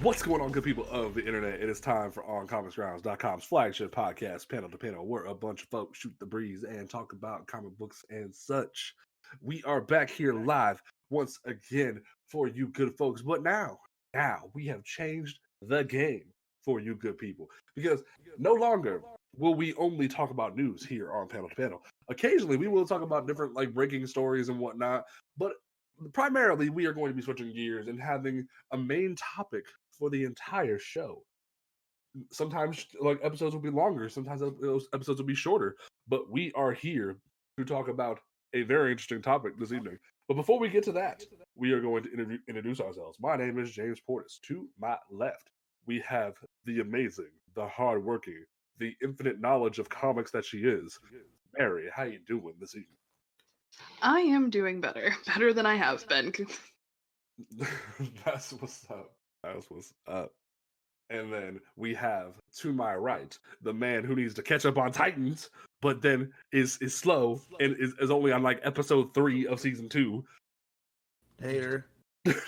What's going on, good people of the internet? It is time for OnComicsGrounds.com's flagship podcast, Panel to Panel, where a bunch of folks shoot the breeze and talk about comic books and such. We are back here live once again for you good folks, but now we have changed the game for you good people, because no longer will we only talk about news here on Panel to Panel. Occasionally, we will talk about different breaking stories and whatnot, but primarily we are going to be switching gears and having a main topic for the entire show. Sometimes episodes will be longer, sometimes those episodes will be shorter, but we are here to talk about a very interesting topic this evening. But before we get to that, we are going to introduce ourselves. My name is James Portis. To my left, we have the amazing, the hardworking, the infinite knowledge of comics that she is, Mary. How you doing this evening? I am doing better than I have been. That's what's up. That's what's up. And then we have, to my right, the man who needs to catch up on Titans, but then is slow and is only on episode 3 of season 2. Hater.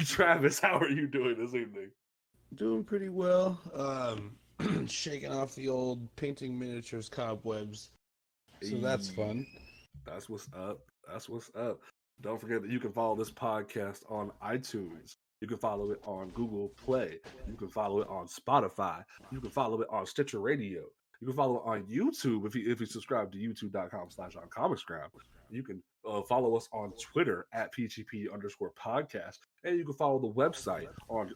Travis, how are you doing this evening? Doing pretty well. Shaking off the old painting miniatures cobwebs. So that's fun. That's what's up. That's what's up. Don't forget that you can follow this podcast on iTunes. You can follow it on Google Play. You can follow it on Spotify. You can follow it on Stitcher Radio. You can follow it on YouTube if you subscribe to youtube.com/oncomicsground. You can follow us on Twitter at PGP_podcast. And you can follow the website on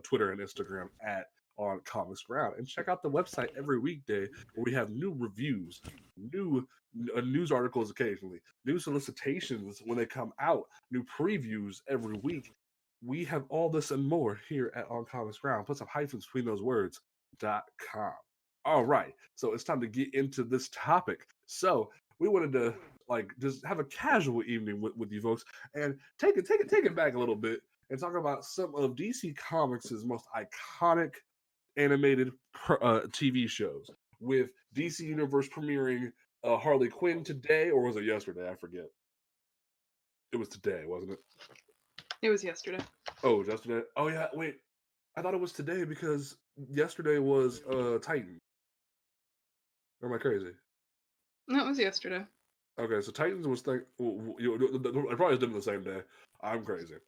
Twitter and Instagram at On Comics Ground, and check out the website every weekday where we have new reviews, new news articles occasionally, new solicitations when they come out, new previews every week. We have all this and more here at On Comics Ground. Put some hyphens between those words. .com. All right, so it's time to get into this topic. So we wanted to just have a casual evening with you folks and take it back a little bit and talk about some of DC Comics' most iconic animated TV shows, with DC Universe premiering Harley Quinn today, or was it yesterday? I forget. It was today, wasn't it? It was yesterday. Oh, yesterday? Oh, yeah, wait. I thought it was today because yesterday was Titan. Or am I crazy? No, it was yesterday. Okay, so Titans was I probably did it the same day. I'm crazy.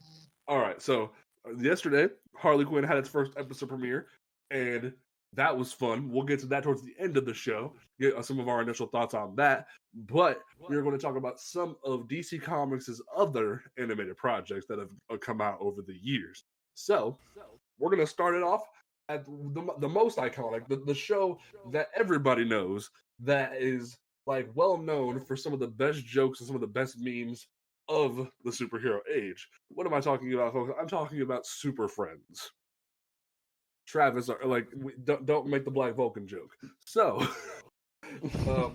All right, so yesterday, Harley Quinn had its first episode premiere, and that was fun. We'll get to that towards the end of the show, get some of our initial thoughts on that. But we're going to talk about some of DC Comics' other animated projects that have come out over the years. So we're going to start it off at the most iconic, the show that everybody knows, that is well known for some of the best jokes and some of the best memes of the superhero age. What am I talking about, folks? I'm talking about Super Friends. Travis, don't make the Black Vulcan joke. So,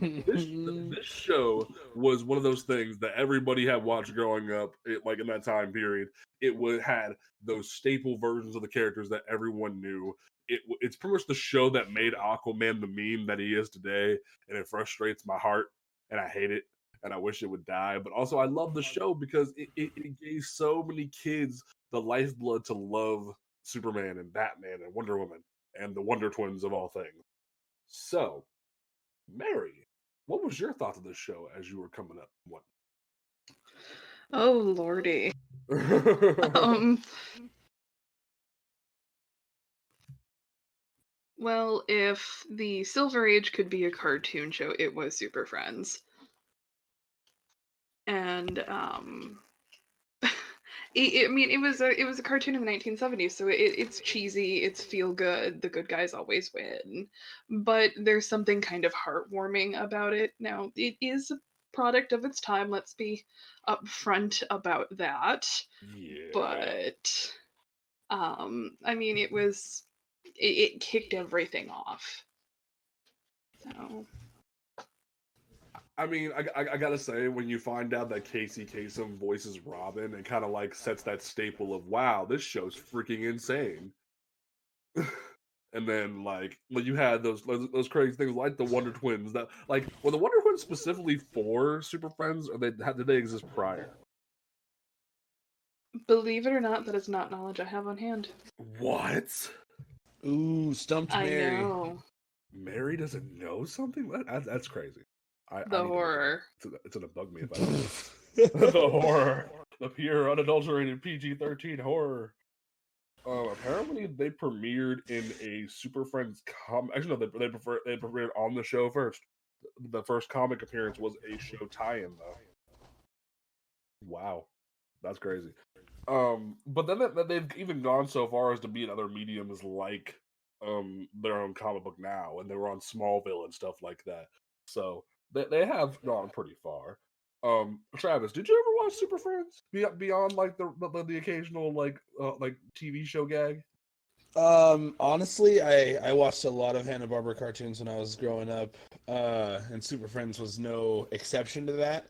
this show was one of those things that everybody had watched growing up, in that time period. It had those staple versions of the characters that everyone knew. It's pretty much the show that made Aquaman the meme that he is today, and it frustrates my heart, and I hate it, and I wish it would die. But also, I love the show because it gave so many kids the lifeblood to love Superman and Batman and Wonder Woman and the Wonder Twins of all things. So, Mary, what was your thoughts of this show as you were coming up? What? Oh, lordy. Well, if the Silver Age could be a cartoon show, it was Super Friends. And I mean, it was a cartoon in the 1970s, so it's cheesy, it's feel good. The good guys always win, but there's something kind of heartwarming about it. Now, it is a product of its time. Let's be upfront about that. Yeah. But I mean, it kicked everything off. So. I mean, I gotta say, when you find out that Casey Kasem voices Robin, it kind of like sets that staple of, wow, this show's freaking insane. And then like when you had those crazy things like the Wonder Twins, that like were the Wonder Twins specifically for Super Friends, or did they exist prior? Believe it or not, that is not knowledge I have on hand. What? Ooh, stumped I Mary. know. Mary doesn't know something? That's crazy. I The need to- horror. It's gonna bug me if I don't. The horror. The pure, unadulterated PG-13 horror. Apparently they premiered in a Super Friends Actually, no, they premiered on the show first. The first comic appearance was a show tie-in, though. Wow, that's crazy. But then they've even gone so far as to be in other mediums like their own comic book now, and they were on Smallville and stuff like that. So they have gone pretty far. Travis, did you ever watch Super Friends beyond like the occasional like TV show gag? Honestly, I watched a lot of Hanna-Barbera cartoons when I was growing up, and Super Friends was no exception to that.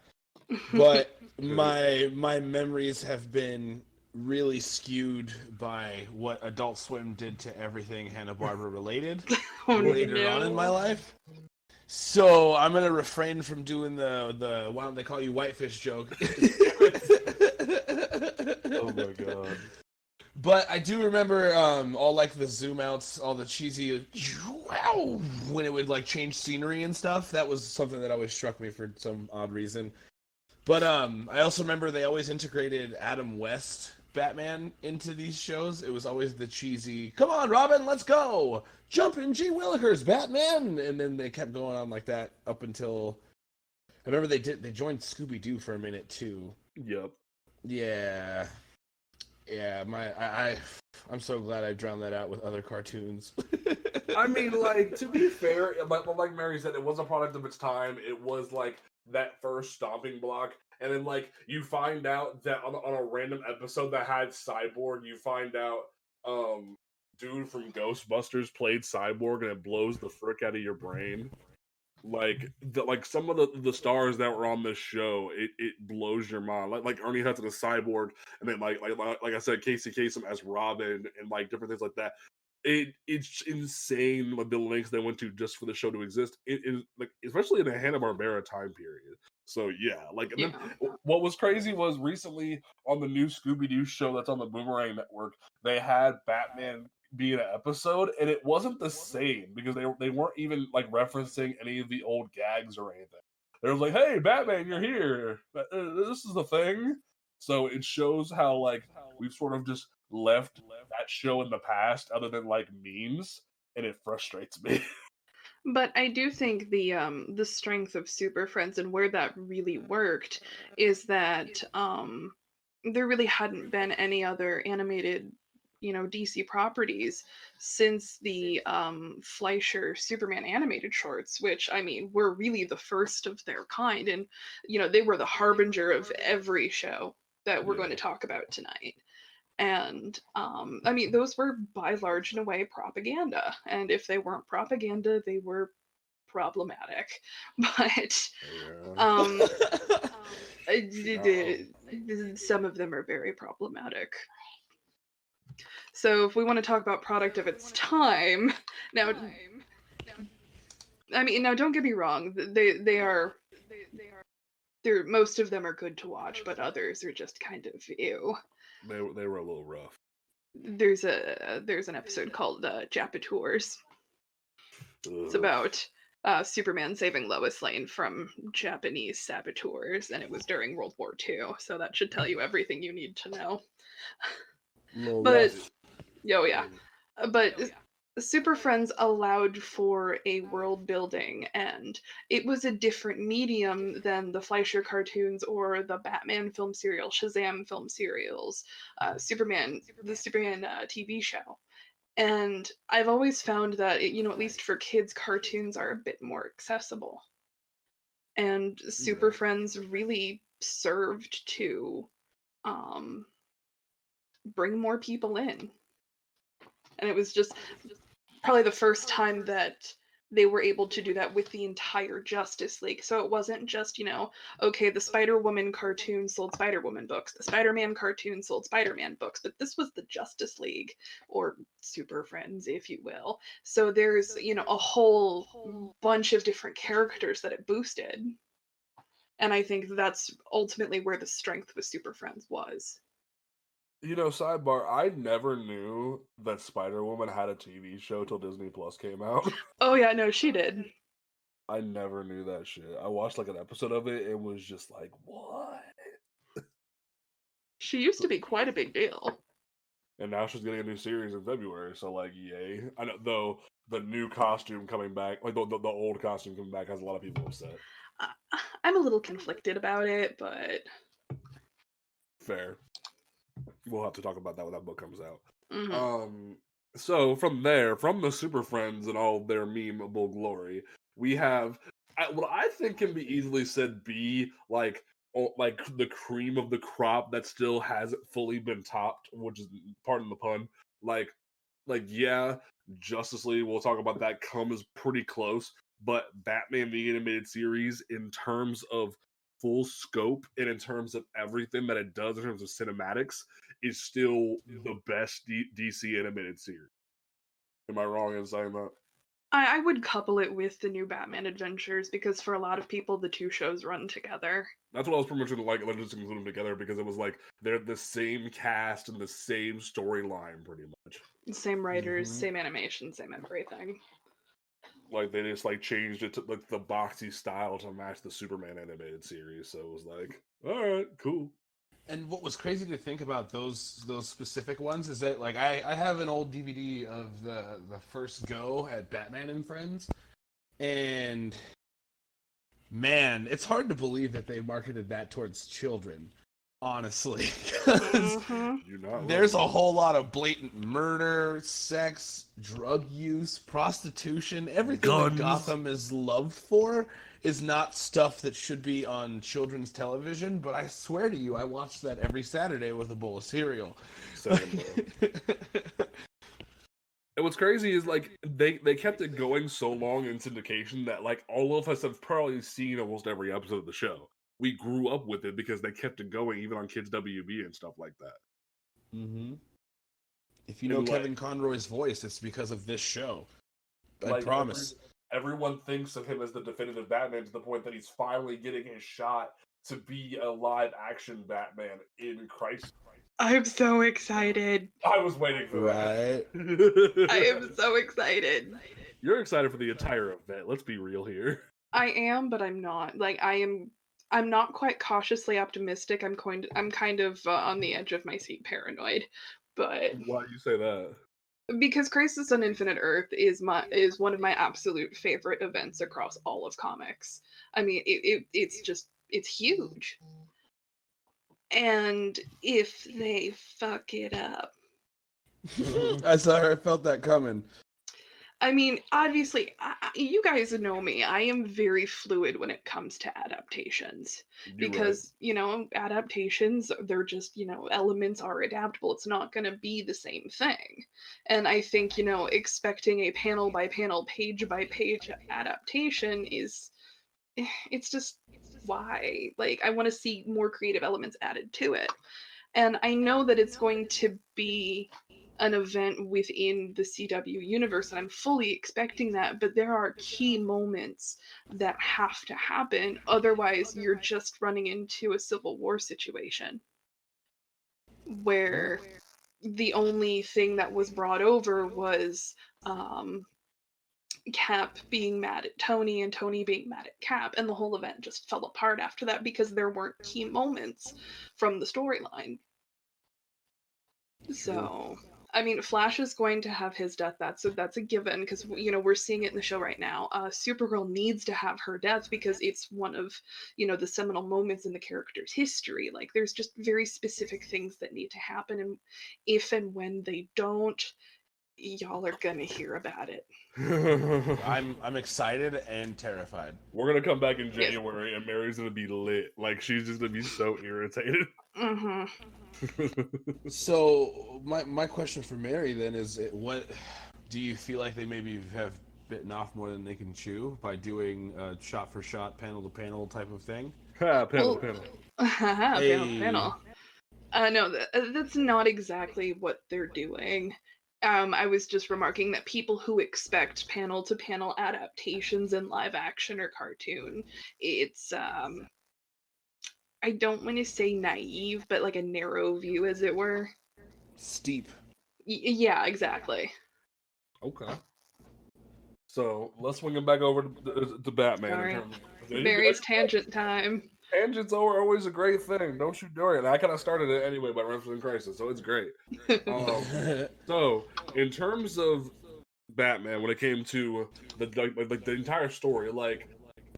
But my memories have been really skewed by what Adult Swim did to everything Hanna-Barbera related later on in my life. So I'm gonna refrain from doing the why don't they call you whitefish joke. Oh my god. But I do remember all like the zoom outs, all the cheesy when it would like change scenery and stuff. That was something that always struck me for some odd reason. But I also remember they always integrated Adam West Batman into these shows. It was always the cheesy, come on, Robin, let's go! Jump in G. Willikers, Batman! And then they kept going on like that up until... I remember they joined Scooby-Doo for a minute, too. Yep. Yeah. Yeah, I'm so glad I drowned that out with other cartoons. I mean, like, to be fair, like Mary said, it was a product of its time. It was, like, that first stomping block. And then, like, you find out that on a random episode that had Cyborg, you find out, dude from Ghostbusters played Cyborg, and it blows the frick out of your brain. Like some of the stars that were on this show, it blows your mind. Like Ernie Hudson as Cyborg, and then like I said, Casey Kasem as Robin, and like different things like that. It's insane, like the lengths they went to just for the show to exist. It is like, especially in a Hanna-Barbera time period. So yeah, like, and then what was crazy was recently on the new Scooby-Doo show that's on the Boomerang Network, they had Batman be in an episode, and it wasn't the same because they weren't even like referencing any of the old gags or anything. They were like, "Hey, Batman, you're here. This is the thing." So it shows how like we've sort of just left that show in the past, other than like memes, and it frustrates me. But I do think the strength of Super Friends and where that really worked is that there really hadn't been any other animated, DC properties since the Fleischer Superman animated shorts, which I mean were really the first of their kind, and they were the harbinger of every show that we're going to talk about tonight. And I mean, those were by large in a way propaganda. And if they weren't propaganda, they were problematic. But some of them are very problematic. So if we want to talk about product of its time, now, I mean, now don't get me wrong, most of them are good to watch, but others are just kind of ew. They were a little rough. There's an episode called Japatours. It's about Superman saving Lois Lane from Japanese saboteurs, and it was during World War II, so that should tell you everything you need to know. But Super Friends allowed for a world building, and it was a different medium than the Fleischer cartoons or the Batman film serial, Shazam film serials, the Superman TV show. And I've always found that, at least for kids, cartoons are a bit more accessible. And Super Yeah. Friends really served to um, bring more people in. And it was just probably the first time that they were able to do that with the entire Justice League. So it wasn't just, okay, the Spider-Woman cartoon sold Spider-Woman books, the Spider-Man cartoon sold Spider-Man books, but this was the Justice League, or Super Friends, if you will. So there's, a whole bunch of different characters that it boosted. And I think that's ultimately where the strength with Super Friends was. Sidebar, I never knew that Spider-Woman had a TV show till Disney Plus came out. Oh yeah, no, she did. I never knew that shit. I watched like an episode of it and was just like, what? She used to be quite a big deal. And now she's getting a new series in February, so like, yay. I know, though the new costume coming back, like the old costume coming back, has a lot of people upset. I'm a little conflicted about it, but Fair. We'll have to talk about that when that book comes out. mhm. So from there, from the Super Friends and all their memeable glory, we have what I think can be easily said be like the cream of the crop that still hasn't fully been topped, which is, pardon the pun, yeah, Justice League, we'll talk about that, comes pretty close, but Batman the Animated Series, in terms of full scope and in terms of everything that it does in terms of cinematics, is still the best DC animated series. Am I wrong in saying that? I would couple it with the new Batman Adventures because for a lot of people, the two shows run together. That's what I was pretty much gonna like. Let's just include them together because it was like they're the same cast and the same storyline, pretty much. Same writers, Mhm. same animation, same everything. Like they just like changed it to like the boxy style to match the Superman animated series. So it was like, all right, cool. And what was crazy to think about those specific ones is that like I have an old DVD of the first go at Batman and Friends, and man, it's hard to believe that they marketed that towards children, honestly. 'Cause Mhm. You're not there's a wrong. whole lot of blatant murder, sex, drug use, prostitution, everything that Guns. Gotham is loved for is not stuff that should be on children's television, but I swear to you, I watch that every Saturday with a bowl of cereal. Same, bro. And what's crazy is like they kept it going so long in syndication that like all of us have probably seen almost every episode of the show. We grew up with it because they kept it going even on Kids WB and stuff like that. Mm-hmm. If you know And, like- Kevin Conroy's voice, it's because of this show. I Like, promise. Everyone thinks of him as the definitive Batman to the point that he's finally getting his shot to be a live action Batman in Crisis. I'm so excited. I was waiting for Right. that. I am so excited. You're excited for the entire event. Let's be real here. I am, but I'm not. Like I'm not quite cautiously optimistic. I'm kind of on the edge of my seat paranoid. But Why do you say that? because Crisis on Infinite Earth is one of my absolute favorite events across all of comics. I mean, it's huge. And if they fuck it up, I felt that coming. I mean, obviously, you guys know me. I am very fluid when it comes to adaptations You're because, adaptations, they're just, elements are adaptable. It's not going to be the same thing. And I think, expecting a panel by panel, page by page adaptation it's just why? Like, I want to see more creative elements added to it. And I know that it's going to be an event within the CW universe, and I'm fully expecting that, but there are key moments that have to happen. Otherwise, you're just running into a Civil War situation where the only thing that was brought over was Cap being mad at Tony and Tony being mad at Cap, and the whole event just fell apart after that because there weren't key moments from the storyline. So I mean, Flash is going to have his death. That's a given because we're seeing it in the show right now. Supergirl needs to have her death because it's one of the seminal moments in the character's history. Like, there's just very specific things that need to happen, and if and when they don't, y'all are gonna hear about it. I'm excited and terrified. We're gonna come back in January, and Mary's gonna be lit. Like, she's just gonna be so irritated. Mm-hmm. So my question for Mary then is, what do you feel like they maybe have bitten off more than they can chew by doing a shot for shot, panel to panel type of thing? Panel. Panel. No, that's not exactly what they're doing. I was just remarking that people who expect panel to panel adaptations in live action or cartoon, it's I don't want to say naive, but like a narrow view, as it were. Steep. Yeah, exactly. Okay. So let's swing it back over to Batman. Sorry. Mary's tangent time. Tangents are always a great thing. Don't you worry. And I kind of started it anyway by referencing Crisis, so it's great. So, in terms of Batman, when it came to the entire story,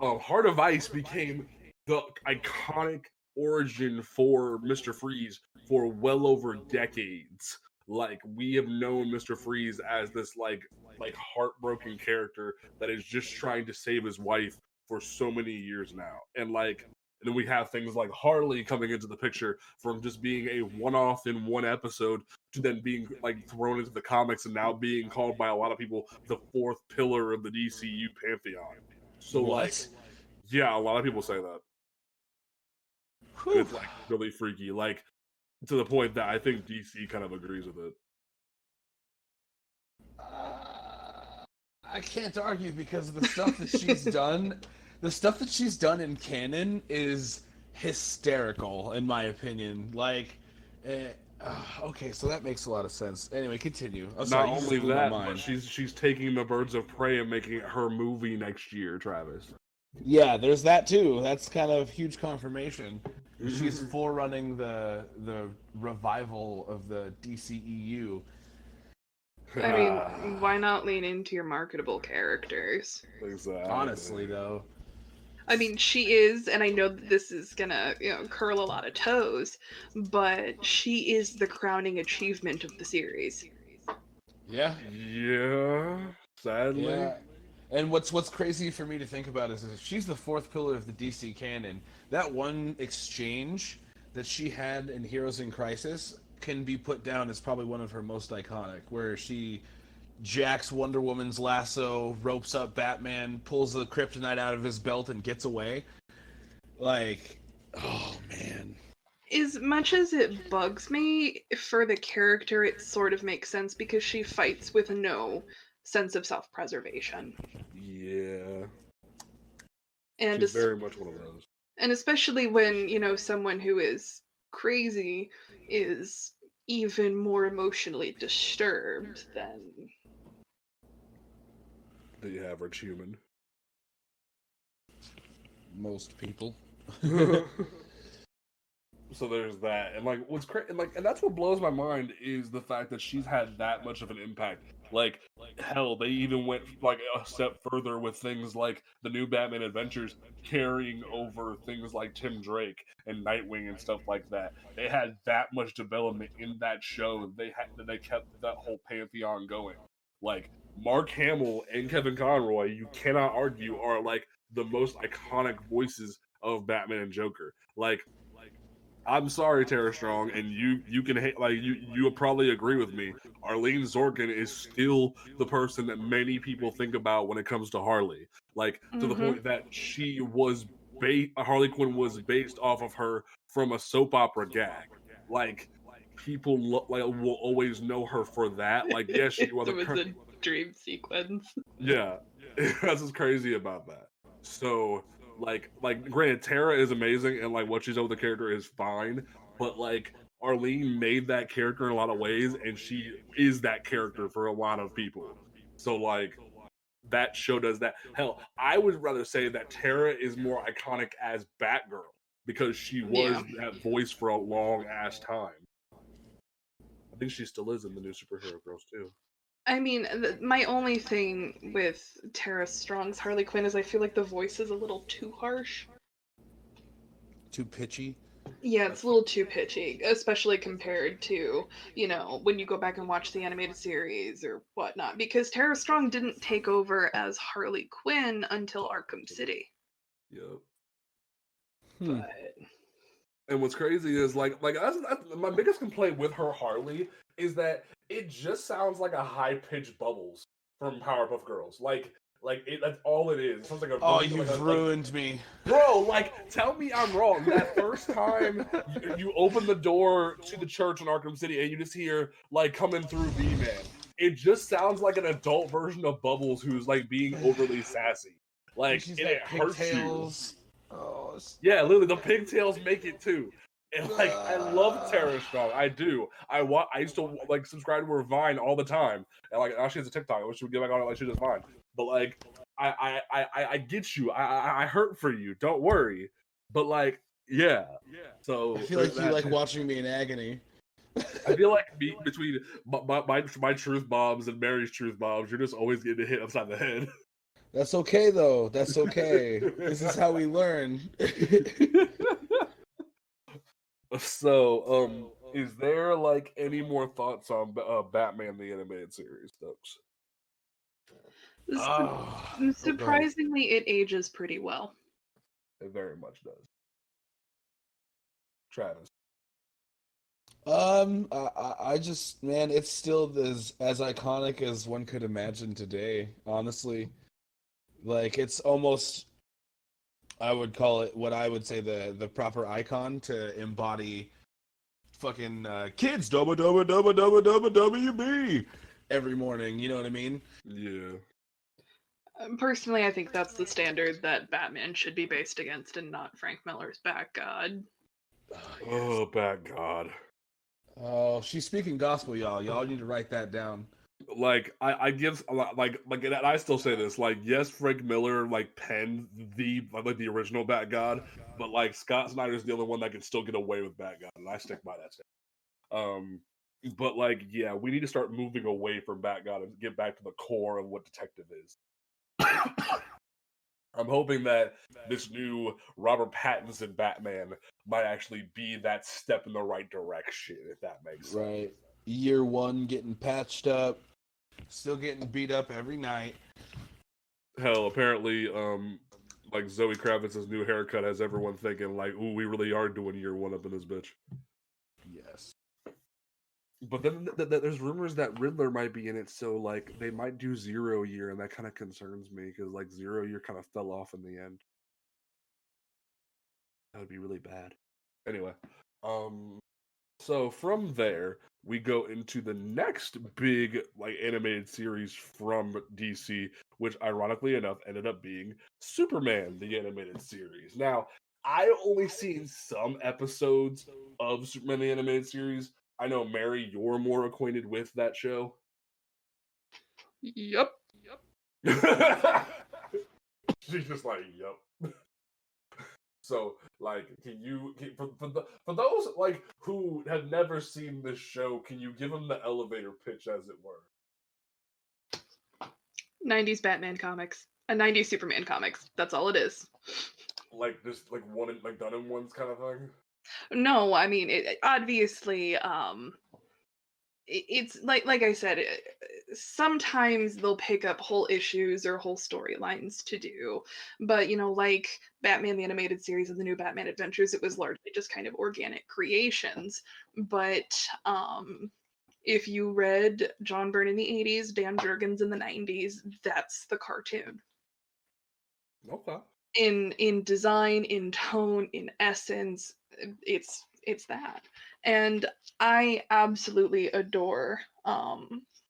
Heart of Ice became the iconic origin for Mr. Freeze for well over decades. Like, we have known Mr. Freeze as this like heartbroken character that is just trying to save his wife for so many years now. And then we have things like Harley coming into the picture from just being a one-off in one episode to then being thrown into the comics and now being called by a lot of people the fourth pillar of the DCU pantheon. So yeah, a lot of people say that. Whew. It's really freaky, to the point that I think DC kind of agrees with it. I can't argue because of the stuff that she's done. The stuff that she's done in canon is hysterical, in my opinion. Okay, so that makes a lot of sense. Anyway, continue. Not only that, but she's taking the Birds of Prey and making it her movie next year, Travis. Yeah, there's that too. That's kind of huge confirmation. She's forerunning the revival of the DCEU. I mean, why not lean into your marketable characters? Exactly. Honestly, though. I mean, she is, and I know that this is gonna, curl a lot of toes, but she is the crowning achievement of the series. Yeah. Yeah. Sadly. Yeah. And what's crazy for me to think about is if she's the fourth pillar of the DC canon, that one exchange that she had in Heroes in Crisis can be put down as probably one of her most iconic, where she jacks Wonder Woman's lasso, ropes up Batman, pulls the kryptonite out of his belt, and gets away. Oh man. As much as it bugs me, for the character, it sort of makes sense because she fights with no sense of self-preservation. Yeah. And she's very much one of those. And especially when, someone who is crazy is even more emotionally disturbed than the average human. Most people. So there's that, and what's crazy, and that's what blows my mind is the fact that she's had that much of an impact. Hell, they even went a step further with things like the new Batman Adventures carrying over things like Tim Drake and Nightwing and stuff like that. They had that much development in that show. They kept that whole pantheon going. Mark Hamill and Kevin Conroy, you cannot argue, are the most iconic voices of Batman and Joker. I'm sorry, Tara Strong, and you can hate, you would probably agree with me. Arlene Zorkin is still the person that many people think about when it comes to Harley. To the point that she was Harley Quinn was based off of her from a soap opera gag. People will always know her for that. Yes, she was a dream sequence. Yeah, that's what's crazy about that. So. Granted, Tara is amazing, and what she's done with the character is fine, but Arlene made that character in a lot of ways, and she is that character for a lot of people. So that show does that. Hell, I would rather say that Tara is more iconic as Batgirl because she was that voice for a long ass time. think she still is in the new Superhero Girls too. I mean, my only thing with Tara Strong's Harley Quinn is I feel like the voice is a little too harsh. Too pitchy. Yeah, it's a little too pitchy, especially compared to, when you go back and watch the animated series or whatnot, because Tara Strong didn't take over as Harley Quinn until Arkham City. Yep. But And what's crazy is that's my biggest complaint with her Harley is that it just sounds like a high-pitched Bubbles from Powerpuff Girls. That's all it is. It sounds like You've ruined me. Bro, tell me I'm wrong. That first time you open the door to the church in Arkham City and you just hear, coming through B-Man. It just sounds like an adult version of Bubbles who's, being overly sassy. It hurts you. Oh, yeah, literally, the pigtails make it too. And I love Tara Strong. I do. I used to subscribe to her Vine all the time. And now she has a TikTok. I wish she would get back on it she does Vine. But I get you. I hurt for you. Don't worry. But yeah. So I feel like you like watching me in agony. I feel like between my truth bombs and Mary's truth bombs, you're just always getting hit upside the head. That's okay though. That's okay. This is how we learn. So, is there any more thoughts on Batman the Animated Series, Stokes? Surprisingly, it ages pretty well. It very much does. Travis. I just, man, it's still as iconic as one could imagine today, honestly. It's almost, I would call it what I would say the proper icon to embody fucking kids WB every morning, you know what I mean? Yeah. Personally, I think that's the standard that Batman should be based against and not Frank Miller's Batgod. Oh, Batgod. Oh, she's speaking gospel, y'all. Y'all need to write that down. I give and I still say this, yes, Frank Miller penned the original Batgod, but Scott Snyder's the only one that can still get away with Batgod, and I stick by that statement. But yeah, we need to start moving away from Batgod and get back to the core of what detective is. I'm hoping that this new Robert Pattinson Batman might actually be that step in the right direction, if that makes sense. Right. Year one getting patched up, still getting beat up every night. Hell, apparently, Zoe Kravitz's new haircut has everyone thinking, ooh, we really are doing year one up in this bitch. Yes. But then there's rumors that Riddler might be in it, so they might do 0 year, and that kind of concerns me because 0 year kind of fell off in the end. That would be really bad. Anyway, so from there we go into the next big animated series from DC, which ironically enough ended up being Superman the Animated Series. Now, I only seen some episodes of Superman the Animated Series. I know, Mary, you're more acquainted with that show. Yep. She's just yep. So, for those who have never seen this show, can you give them the elevator pitch, as it were? 90s Batman comics, a 90s Superman comics. That's all it is. Just one done in ones kind of thing. No, I mean, it obviously, it's like I said, sometimes they'll pick up whole issues or whole storylines to do, but like Batman the Animated Series and the New Batman Adventures, it was largely just kind of organic creations. But if you read John Byrne in the 80s, Dan Jurgens in the 90s, that's the cartoon. Okay. In design, in tone, in essence, it's that. And I absolutely adore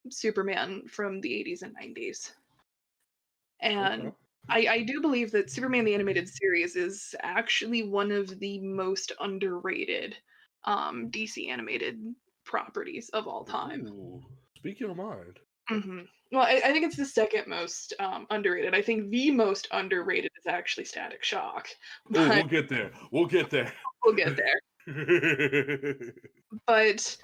Superman from the 80s and 90s. And okay. I do believe that Superman the Animated Series is actually one of the most underrated DC animated properties of all time. Ooh, speak your mind. Mm-hmm. Well, I think it's the second most underrated. I think the most underrated is actually Static Shock. We'll get there. We'll get there. We'll get there. But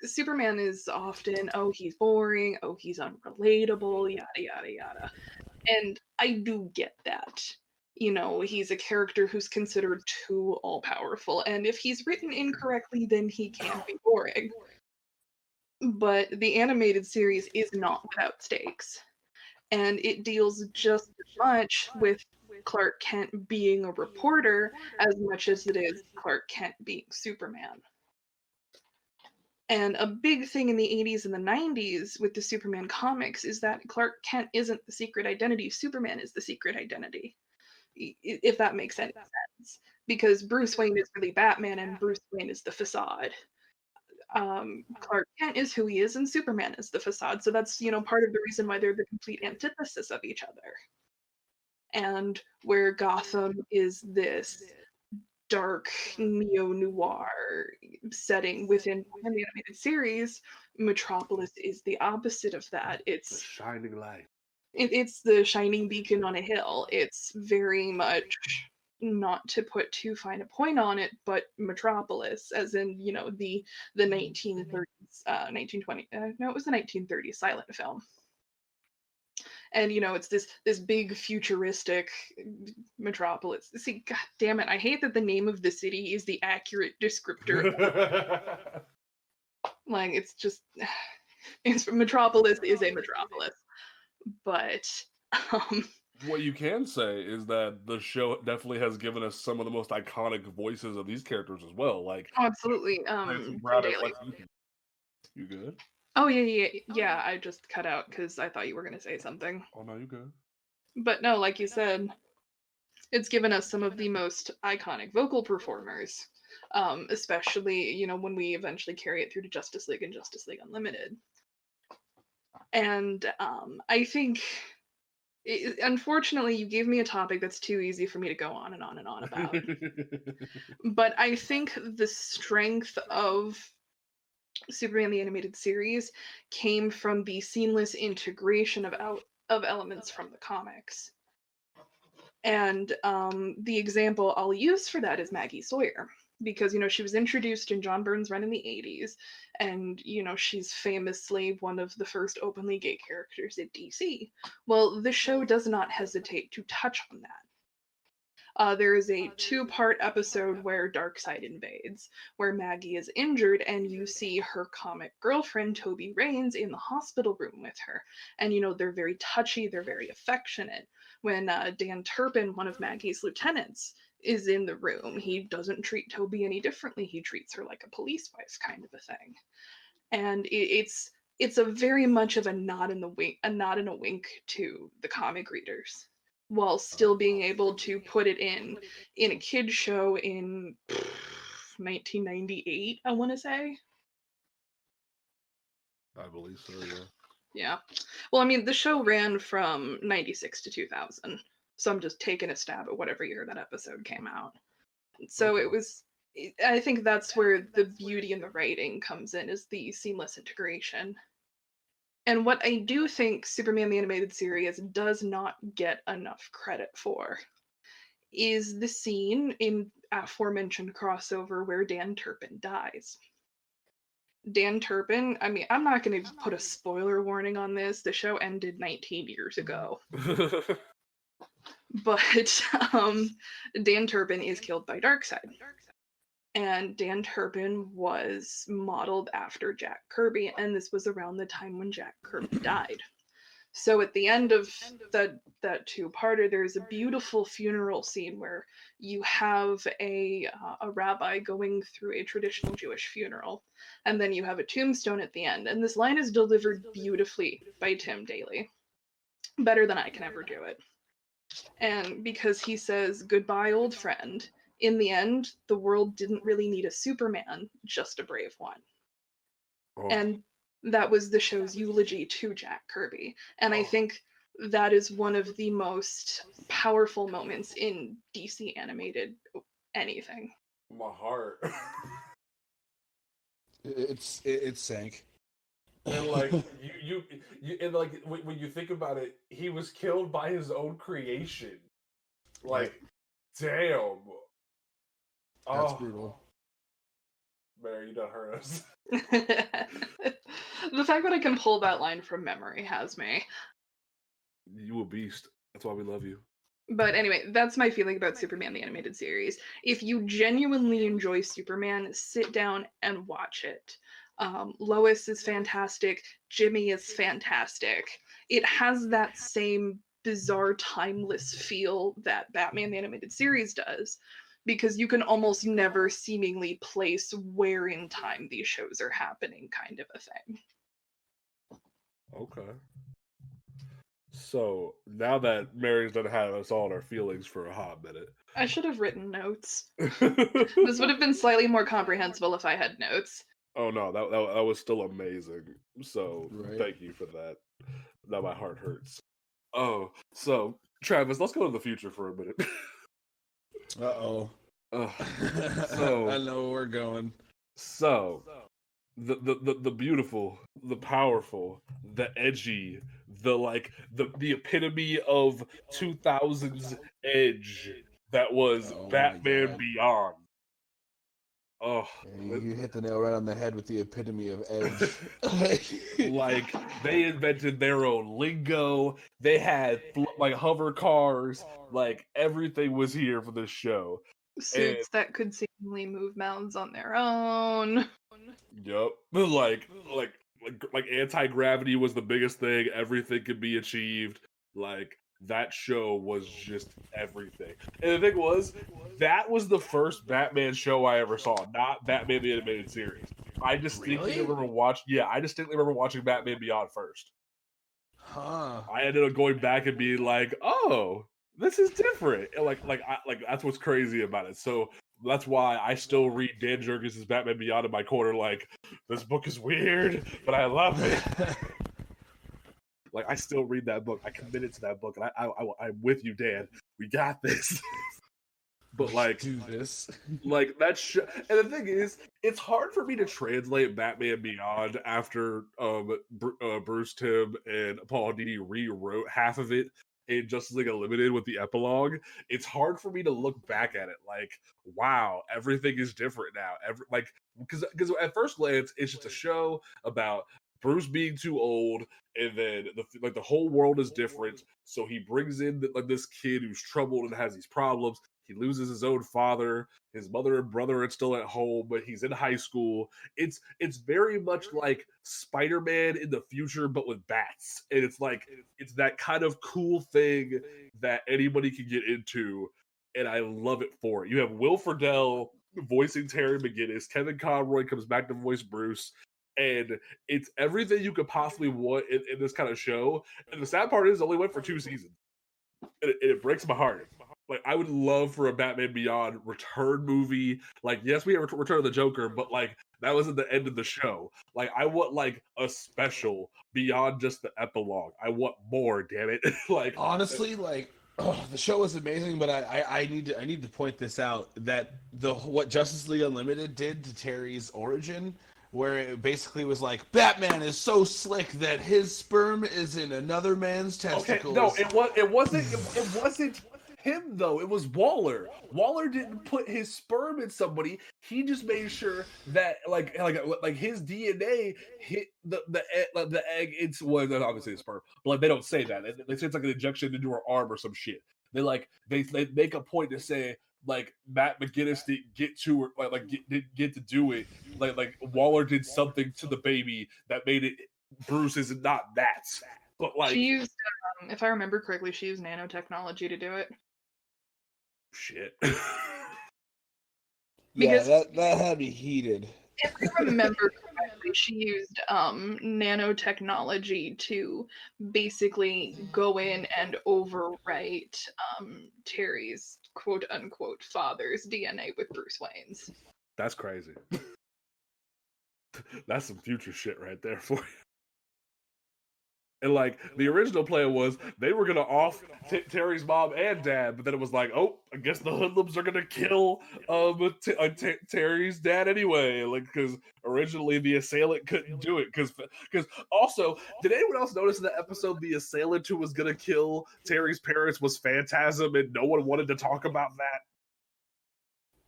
Superman is often, oh, he's boring, oh, he's unrelatable, yada, yada, yada. And I do get that. You know, he's a character who's considered too all powerful, and if he's written incorrectly, then he can be boring. But the animated series is not without stakes, and it deals just as much with Clark Kent being a reporter as much as it is Clark Kent being Superman. And a big thing in the 80s and the 90s with the Superman comics is that Clark Kent isn't the secret identity, Superman is the secret identity. If that makes any sense. Because Bruce Wayne is really Batman and Bruce Wayne is the facade. Clark Kent is who he is and Superman is the facade. So that's, you know, part of the reason why they're the complete antithesis of each other. And where Gotham is this dark neo-noir setting within the animated series, Metropolis is the opposite of that. The It's shining light. it's the shining beacon on a hill. It's very much, not to put too fine a point on it, but Metropolis, as in, you know, the 1930s, 1920, no, it was the 1930s silent film. And you know, it's this big futuristic Metropolis. See, god damn it, I hate that the name of the city is the accurate descriptor. Like, it's just, it's Metropolis is a metropolis. But What you can say is that the show definitely has given us some of the most iconic voices of these characters as well. Like, absolutely, Clancy Tim Brown as Daly. Lex Luthor. You good? Oh yeah, I just cut out because I thought you were gonna say something. Oh no, you good. But no, like you said, it's given us some of the most iconic vocal performers, especially, you know, when we eventually carry it through to Justice League and Justice League Unlimited. And I think, unfortunately, you gave me a topic that's too easy for me to go on and on and on about. But I think the strength of Superman the Animated Series came from the seamless integration of elements from the comics. And the example I'll use for that is Maggie Sawyer, because, you know, she was introduced in John Byrne's run in the 80s, and, you know, she's famously one of the first openly gay characters at DC. Well, the show does not hesitate to touch on that. There is a two-part episode where Darkseid invades, where Maggie is injured, and you see her comic girlfriend, Toby Raines, in the hospital room with her. And, you know, they're very touchy, they're very affectionate. When Dan Turpin, one of Maggie's lieutenants, is in the room, he doesn't treat Toby any differently. He treats her like a police wife kind of a thing. And it's a very much of a nod in a wink to the comic readers, while still being able to put it in a kid show in 1998, I want to say. I believe so, yeah. Yeah. Well, I mean, the show ran from 96 to 2000, so I'm just taking a stab at whatever year that episode came out. So Okay. it was, I think that's where the beauty in the writing comes in, is the seamless integration. And what I do think Superman the Animated Series does not get enough credit for is the scene in aforementioned crossover where Dan Turpin dies. Dan Turpin, I mean, I'm not going to put a spoiler warning on this. The show ended 19 years ago. But Dan Turpin is killed by Darkseid. And Dan Turpin was modeled after Jack Kirby, and this was around the time when Jack Kirby died. So at the end of that two-parter, there's a beautiful funeral scene where you have a rabbi going through a traditional Jewish funeral, and then you have a tombstone at the end. And this line is delivered beautifully by Tim Daly, better than I can ever do it. And because he says, "Goodbye, old friend. In the end, the world didn't really need a Superman, just a brave one." Oh, And that was the show's eulogy to Jack Kirby. And I Oh. think that is one of the most powerful moments in DC animated anything. my heart. It sank. And like you and like when you think about it, he was killed by his own creation. Like, damn. That's Oh, brutal. Mary, you done heard us. The fact that I can pull that line from memory has me. You a beast. That's why we love you. But anyway, that's my feeling about Superman the Animated Series. If you genuinely enjoy Superman, sit down and watch it. Lois is fantastic. Jimmy is fantastic. It has that same bizarre, timeless feel that Batman the Animated Series does, because you can almost never seemingly place where in time these shows are happening, kind of a thing. Okay. So now that Mary's done had us all in our feelings for a hot minute. I should have written notes. This would have been slightly more comprehensible if I had notes. Oh no, that was still amazing. So Thank you for that. Now my heart hurts. Oh, so Travis, let's go to the future for a minute. Uh-oh. So I know where we're going. So the beautiful, the powerful, the edgy, the epitome of 2000s edge that was Batman Beyond. Oh, you hit the nail right on the head with the epitome of edge. Like they invented their own lingo. They had like hover cars. Like everything was here for this show. Suits that could seemingly move mountains on their own. Yup. Like anti-gravity was the biggest thing. Everything could be achieved. Like that show was just everything. And the thing was, that was the first Batman show I ever saw, not Batman the Animated Series. I distinctly remember watching Batman Beyond first. Huh. I ended up going back and being like, oh, this is different. And like that's what's crazy about it. So that's why I still read Dan Jurgens' Batman Beyond in my corner. Like, this book is weird, but I love it. Like, I still read that book. I committed to that book, and I'm with you, Dan. We got this. But like, do this. Like that's and the thing is, it's hard for me to translate Batman Beyond after Bruce Timm and Paul Dini rewrote half of it in Justice League Unlimited with the epilogue. It's hard for me to look back at it like, wow, everything is different now. Because at first glance, it's just a show about Bruce being too old, and then the whole world is different. So he brings in this kid who's troubled and has these problems. He loses his own father. His mother and brother are still at home, but he's in high school. It's very much like Spider-Man in the future, but with bats. And it's that kind of cool thing that anybody can get into, and I love it for it. You have Will Friedle voicing Terry McGinnis. Kevin Conroy comes back to voice Bruce. And it's everything you could possibly want in this kind of show. And the sad part is, it only went for 2 seasons. And it breaks my heart. Like, I would love for a Batman Beyond return movie. Like, yes, we have Return of the Joker, but like that wasn't the end of the show. Like, I want like a special beyond just the epilogue. I want more. Damn it! Like, honestly, like. Oh, the show was amazing, but I need to point this out, that what Justice League Unlimited did to Terry's origin, where it basically was like, Batman is so slick that his sperm is in another man's testicles. Okay, no, it wasn't him though. It was Waller. Waller didn't put his sperm in somebody. He just made sure that like his DNA hit the egg into, well, obviously the sperm, but like they don't say that. They say it's like an injection into her arm or some shit. They make a point to say, like, Matt McGinnis didn't get to her, didn't get to do it. Like Waller did something to the baby that made it Bruce is not that. But like, she used, if I remember correctly, she used nanotechnology to do it. Shit. Yeah, that had me heated. If I remember correctly, she used nanotechnology to basically go in and overwrite Terry's quote-unquote father's DNA with Bruce Wayne's. That's crazy. That's some future shit right there for you. And like, the original plan was they were gonna off Terry's mom and dad, but then it was like, oh, I guess the hoodlums are gonna kill Terry's dad anyway. Like, because originally the assailant couldn't do it. Because also, did anyone else notice in the episode the assailant who was gonna kill Terry's parents was Phantasm, and no one wanted to talk about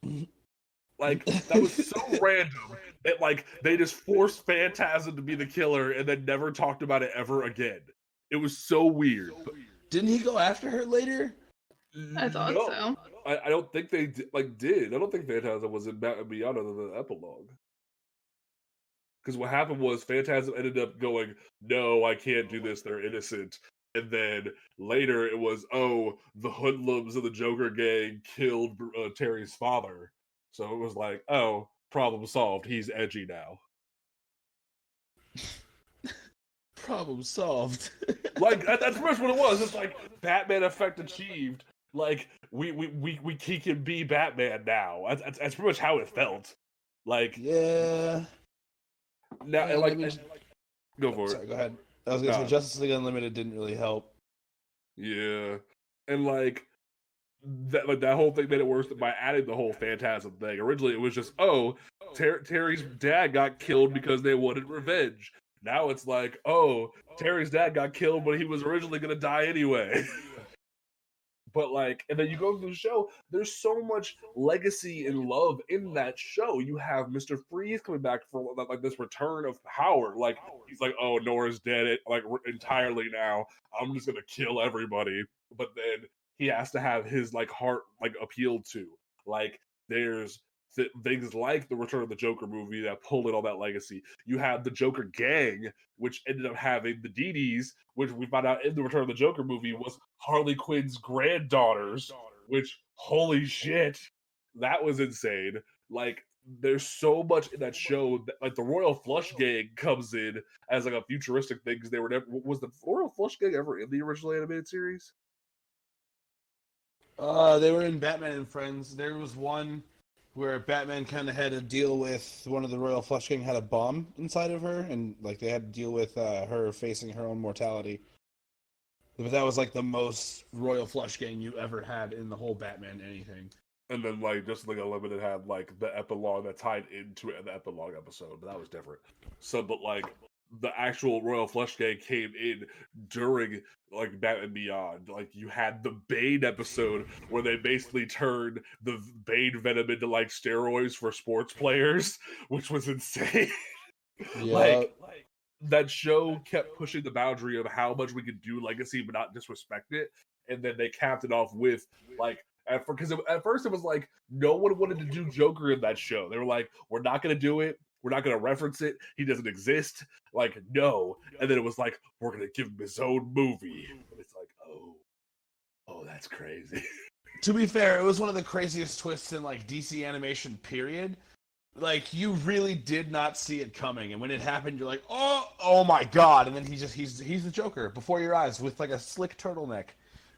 that? Like, that was so random that, like, they just forced Phantasm to be the killer and then never talked about it ever again. It was so weird. Didn't he go after her later? I thought so. I don't think they did. I don't think Phantasm was in Batman Beyond other than the epilogue. Because what happened was Phantasm ended up going, no, I can't do this. They're innocent. And then later it was, oh, the hoodlums of the Joker gang killed Terry's father. So it was like, oh, problem solved. He's edgy now. Problem solved. Like, that's pretty much what it was. It's like Batman effect achieved. Like, he can be Batman now. That's pretty much how it felt. Like, yeah. Now, Yeah, like, I mean, go for sorry, it. go ahead. I was gonna say Justice League Unlimited didn't really help. Yeah, and like that whole thing made it worse by adding the whole Phantasm thing. Originally, it was just Terry's dad got killed because they wanted revenge. Now it's like, oh, Terry's dad got killed, but he was originally gonna die anyway. But like, and then you go through the show, there's so much legacy and love in that show. You have Mr. Freeze coming back for like this return of power. Like, he's like, oh, Nora's dead like entirely now. I'm just gonna kill everybody. But then he has to have his like heart like appealed to. Like, there's things like the Return of the Joker movie that pulled in all that legacy. You have the Joker gang, which ended up having the Dee Dees, which we found out in the Return of the Joker movie was Harley Quinn's granddaughters, which, holy shit, that was insane. Like, there's so much in that show that, like, the Royal Flush Gang comes in as like a futuristic thing because they were never. Was the Royal Flush Gang ever in the original animated series? They were in Batman and Friends. There was one where Batman kind of had to deal with one of the Royal Flush Gang had a bomb inside of her, and like they had to deal with her facing her own mortality. But that was like the most Royal Flush Gang you ever had in the whole Batman anything. And then like Justice League Unlimited had like the epilogue that tied into it in the epilogue episode, but that was different. So, but like the actual Royal Flush Gang came in during like Batman Beyond. Like, you had the Bane episode where they basically turned the Bane venom into like steroids for sports players, which was insane. Yeah. like that show kept pushing the boundary of how much we could do legacy but not disrespect it. And then they capped it off with like, because at first it was like no one wanted to do Joker in that show. They were like, we're not going to do it. We're not going to reference it. He doesn't exist. Like, no. And then it was like, we're going to give him his own movie. And it's like, oh, that's crazy. To be fair, it was one of the craziest twists in like DC animation period. Like, you really did not see it coming, and when it happened, you're like, oh my god! And then he's the Joker before your eyes with like a slick turtleneck.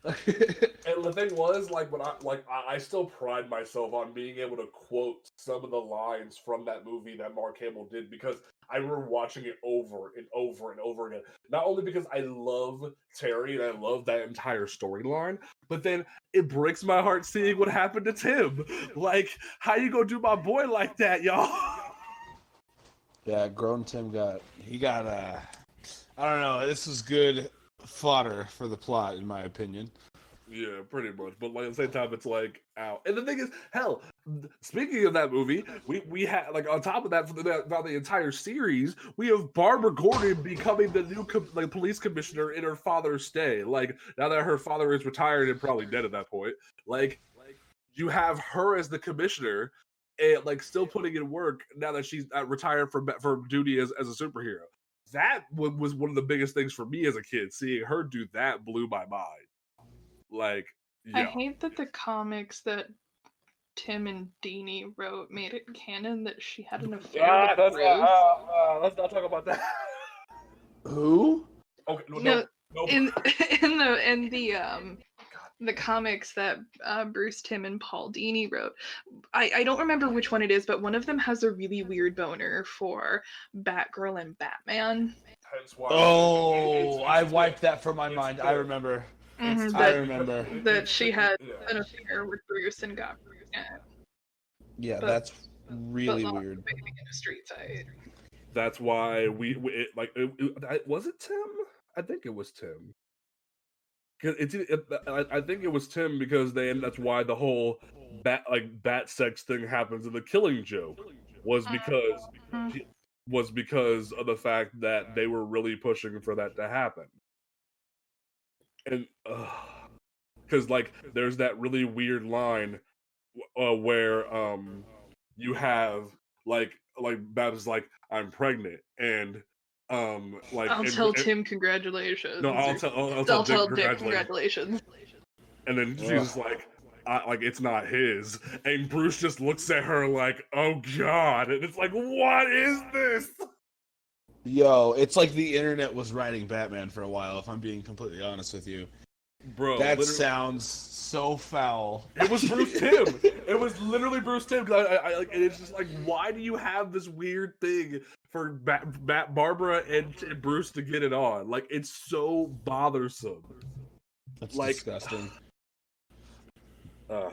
And the thing was, like, when I still pride myself on being able to quote some of the lines from that movie that Mark Hamill did, because I remember watching it over and over and over again. Not only because I love Terry and I love that entire storyline, but then it breaks my heart seeing what happened to Tim. Like, how you gonna do my boy like that, y'all? Yeah, grown Tim got I don't know, this was good fodder for the plot, in my opinion. Yeah, pretty much. But like at the same time, it's like, ow. And the thing is, hell, speaking of that movie, we had like on top of that, throughout the entire series, we have Barbara Gordon becoming the new police commissioner in her father's stay. Like, now that her father is retired and probably dead at that point, like you have her as the commissioner and like still putting in work now that she's retired from duty as a superhero. That was one of the biggest things for me as a kid. Seeing her do that blew my mind. Like, yeah. I hate that the comics that Tim and Dini wrote made it canon that she had an affair with Bruce. Let's not talk about that. Who? Okay, No. no. In the comics that Bruce Timm and Paul Dini wrote, I don't remember which one it is, but one of them has a really weird boner for Batgirl and Batman. Oh, I wiped that from my mind. I remember. I remember that she had an affair with Bruce and got Bruce. Yeah, that's really weird. In a street fight. That's why was it Tim? I think it was Tim. I think it was Tim because that's why the whole bat sex thing happens in the Killing Joke was because of the fact that they were really pushing for that to happen. And because like there's that really weird line where you have like Babs like, I'm pregnant, and like I'll tell Tim congratulations. No, I'll tell Dick congratulations. And then she's just like it's not his, and Bruce just looks at her like, oh god, and it's like, what is this? Yo, it's like the internet was writing Batman for a while, if I'm being completely honest with you. Bro, that sounds so foul. It was Bruce Timm. It was literally Bruce Timm. And it's just like, why do you have this weird thing for Barbara and Bruce to get it on? Like, it's so bothersome. That's disgusting. I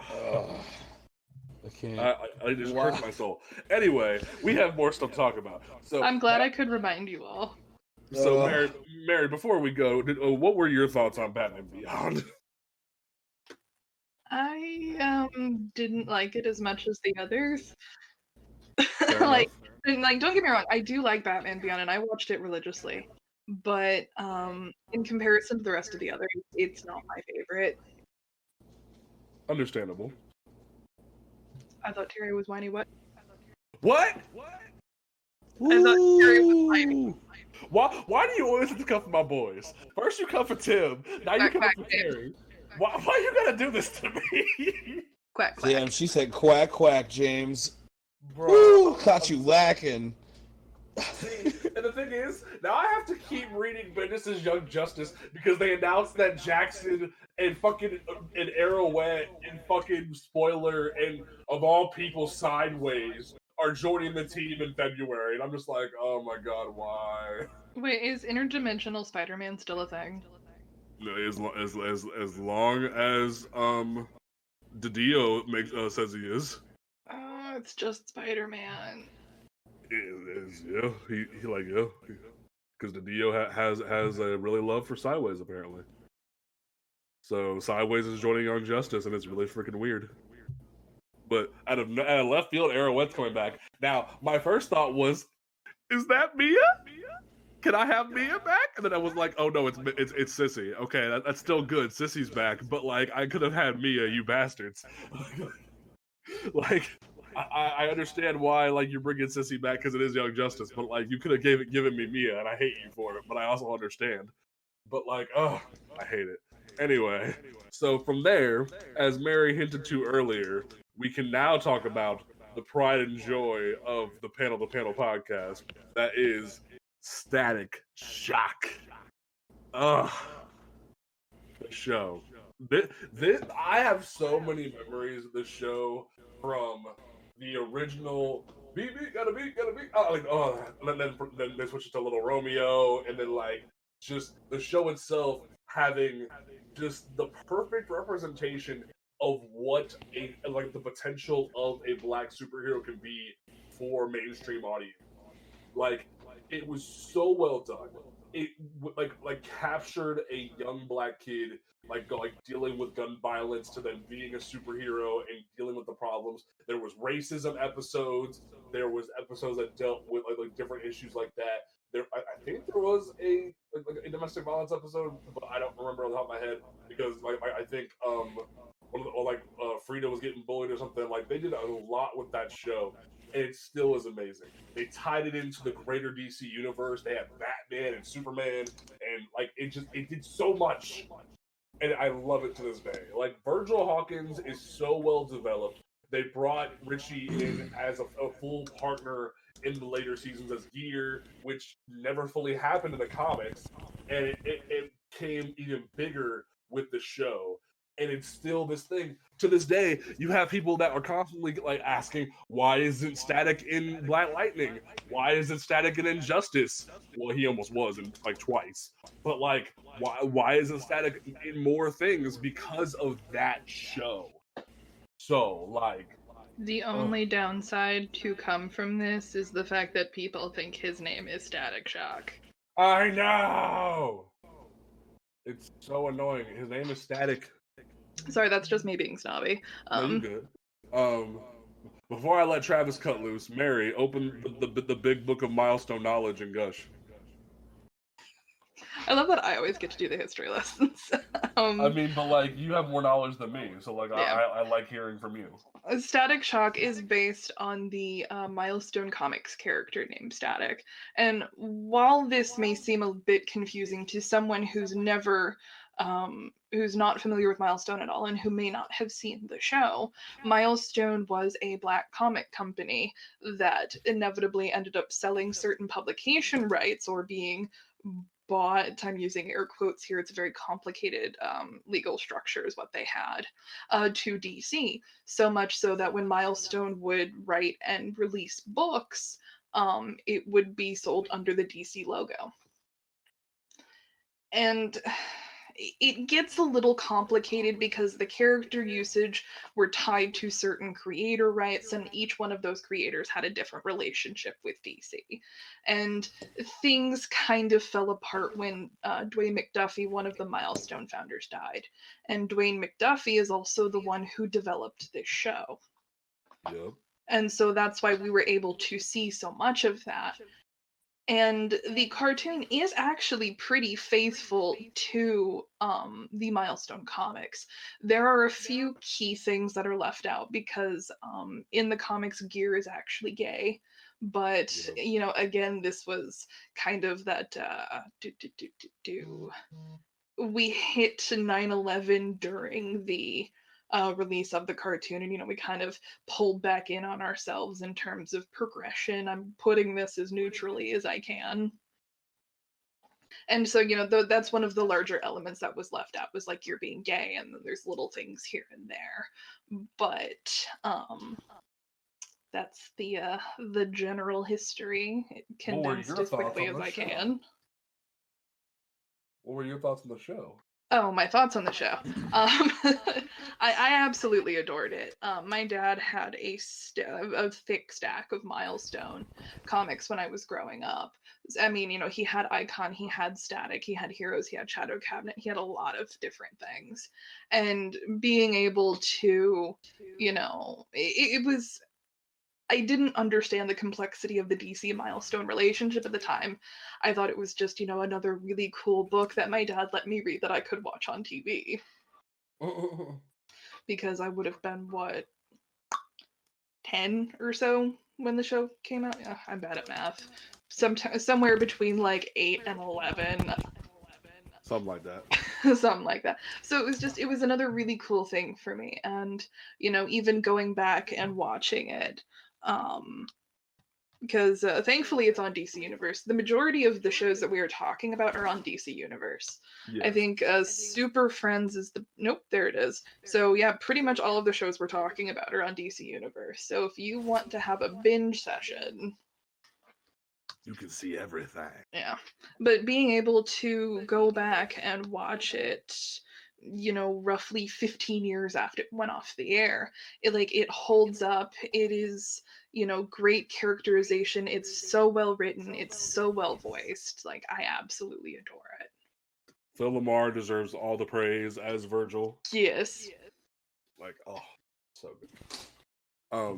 can't. I just hurt my soul. Anyway, we have more stuff to talk about. So I'm glad I could remind you all. So, Mary, before we go, what were your thoughts on Batman Beyond? I didn't like it as much as the others. Like, don't get me wrong, I do like Batman Beyond, and I watched it religiously. But in comparison to the rest of the others, it's not my favorite. Understandable. I thought Terry was whiny. What? What? I thought Terry was whiny. Why do you always have to come for my boys? First you come for Tim, now you come for Terry. Why you gotta do this to me? Quack, quack. Damn, she said quack, quack, James. Bro. Woo, caught you lacking. See, and the thing is, now I have to keep reading Bendis' Young Justice because they announced that Jackson and fucking and Arrowhead and fucking spoiler and of all people Sideways are joining the team in February, and I'm just like, oh my god, why? Wait, is interdimensional Spider-Man still a thing? No, as long as Didio says he is. Oh, it's just Spider-Man. It is, yeah. He because Didio has a really love for Sideways apparently. So Sideways is joining Young Justice, and it's really freaking weird. But out of left field, Arrowhead's coming back. Now, my first thought was, is that Mia? Can I have Mia back? And then I was like, oh no, it's Sissy. Okay, that's still good. Sissy's back, but like, I could have had Mia, you bastards. Like, I understand why like you're bringing Sissy back because it is Young Justice, but like you could have given me Mia, and I hate you for it. But I also understand. But like, oh, I hate it. Anyway, so from there, as Mary hinted to earlier, we can now talk about the pride and joy of the Panel to Panel podcast. That is Static Shock. Ugh. The show. This I have so many memories of this show from the original beat, gotta beat. Then they switched it to Little Romeo, and then like just the show itself having just the perfect representation of what the potential of a black superhero can be for mainstream audience. Like, it was so well done. It like captured a young black kid like dealing with gun violence to then being a superhero and dealing with the problems. There was racism episodes. There was episodes that dealt with like different issues like that. I think there was a domestic violence episode, but I don't remember on the top of my head because I think Frida was getting bullied or something. Like, they did a lot with that show, and it still is amazing. They tied it into the greater DC universe. They had Batman and Superman, and like it did so much, and I love it to this day. Like, Virgil Hawkins is so well developed. They brought Richie in as a full partner in the later seasons as Gear, which never fully happened in the comics, and it came even bigger with the show. And it's still this thing. To this day, you have people that are constantly like asking, why isn't Static in Black Lightning? Why isn't Static in Injustice? Well, he almost was in like twice. But like, why isn't Static in more things? Because of that show. So like, the only downside to come from this is the fact that people think his name is Static Shock. I know! It's so annoying. His name is Static. Sorry, that's just me being snobby. No, you're good. Um, before I let Travis cut loose, Mary, open the big book of milestone knowledge and gush. I love that I always get to do the history lessons. I mean, but like you have more knowledge than me, so like Yeah. I like hearing from you. Static Shock is based on the Milestone Comics character named Static. And while this may seem a bit confusing to someone who's not familiar with Milestone at all and who may not have seen the show, Milestone was a black comic company that inevitably ended up selling certain publication rights or being bought. I'm using air quotes here. It's a very complicated legal structure is what they had to DC. So much so that when Milestone would write and release books, it would be sold under the DC logo. And it gets a little complicated because the character usage were tied to certain creator rights, and each one of those creators had a different relationship with DC. And things kind of fell apart when Dwayne McDuffie, one of the Milestone founders, died. And Dwayne McDuffie is also the one who developed this show. Yep. And so that's why we were able to see so much of that. And the cartoon is actually pretty faithful to the Milestone comics. There are a few key things that are left out because in the comics, Gear is actually gay. But, you know, again, this was kind of that we hit 9/11 during the release of the cartoon, and you know, we kind of pulled back in on ourselves in terms of progression. I'm putting this as neutrally as I can. And so, you know, that's one of the larger elements that was left out, was like you're being gay, and then there's little things here and there. But that's the general history condensed as quickly as I can. What were your thoughts on the show? Oh, my thoughts on the show. I absolutely adored it. My dad had a thick stack of Milestone comics when I was growing up. I mean, you know, he had Icon, he had Static, he had Heroes, he had Shadow Cabinet, he had a lot of different things. And being able to, you know, it was... I didn't understand the complexity of the DC Milestone relationship at the time. I thought it was just, you know, another really cool book that my dad let me read that I could watch on TV. Because I would have been, what, 10 or so when the show came out? Yeah, I'm bad at math. Somewhere between like 8 and 11. Something like that. Something like that. So it was another really cool thing for me. And, you know, even going back and watching it, because thankfully it's on DC Universe. The majority of the shows that we are talking about are on DC Universe. Yeah. I think Super Friends is nope, there it is. So yeah, pretty much all of the shows we're talking about are on DC Universe. So if you want to have a binge session, you can see everything. Yeah. But being able to go back and watch it, you know, roughly 15 years after it went off the air, it holds up. It is, you know, great characterization. It's so well written. It's so well voiced. Like, I absolutely adore it. Phil LaMarr deserves all the praise as Virgil. Yes. Like, oh, so good.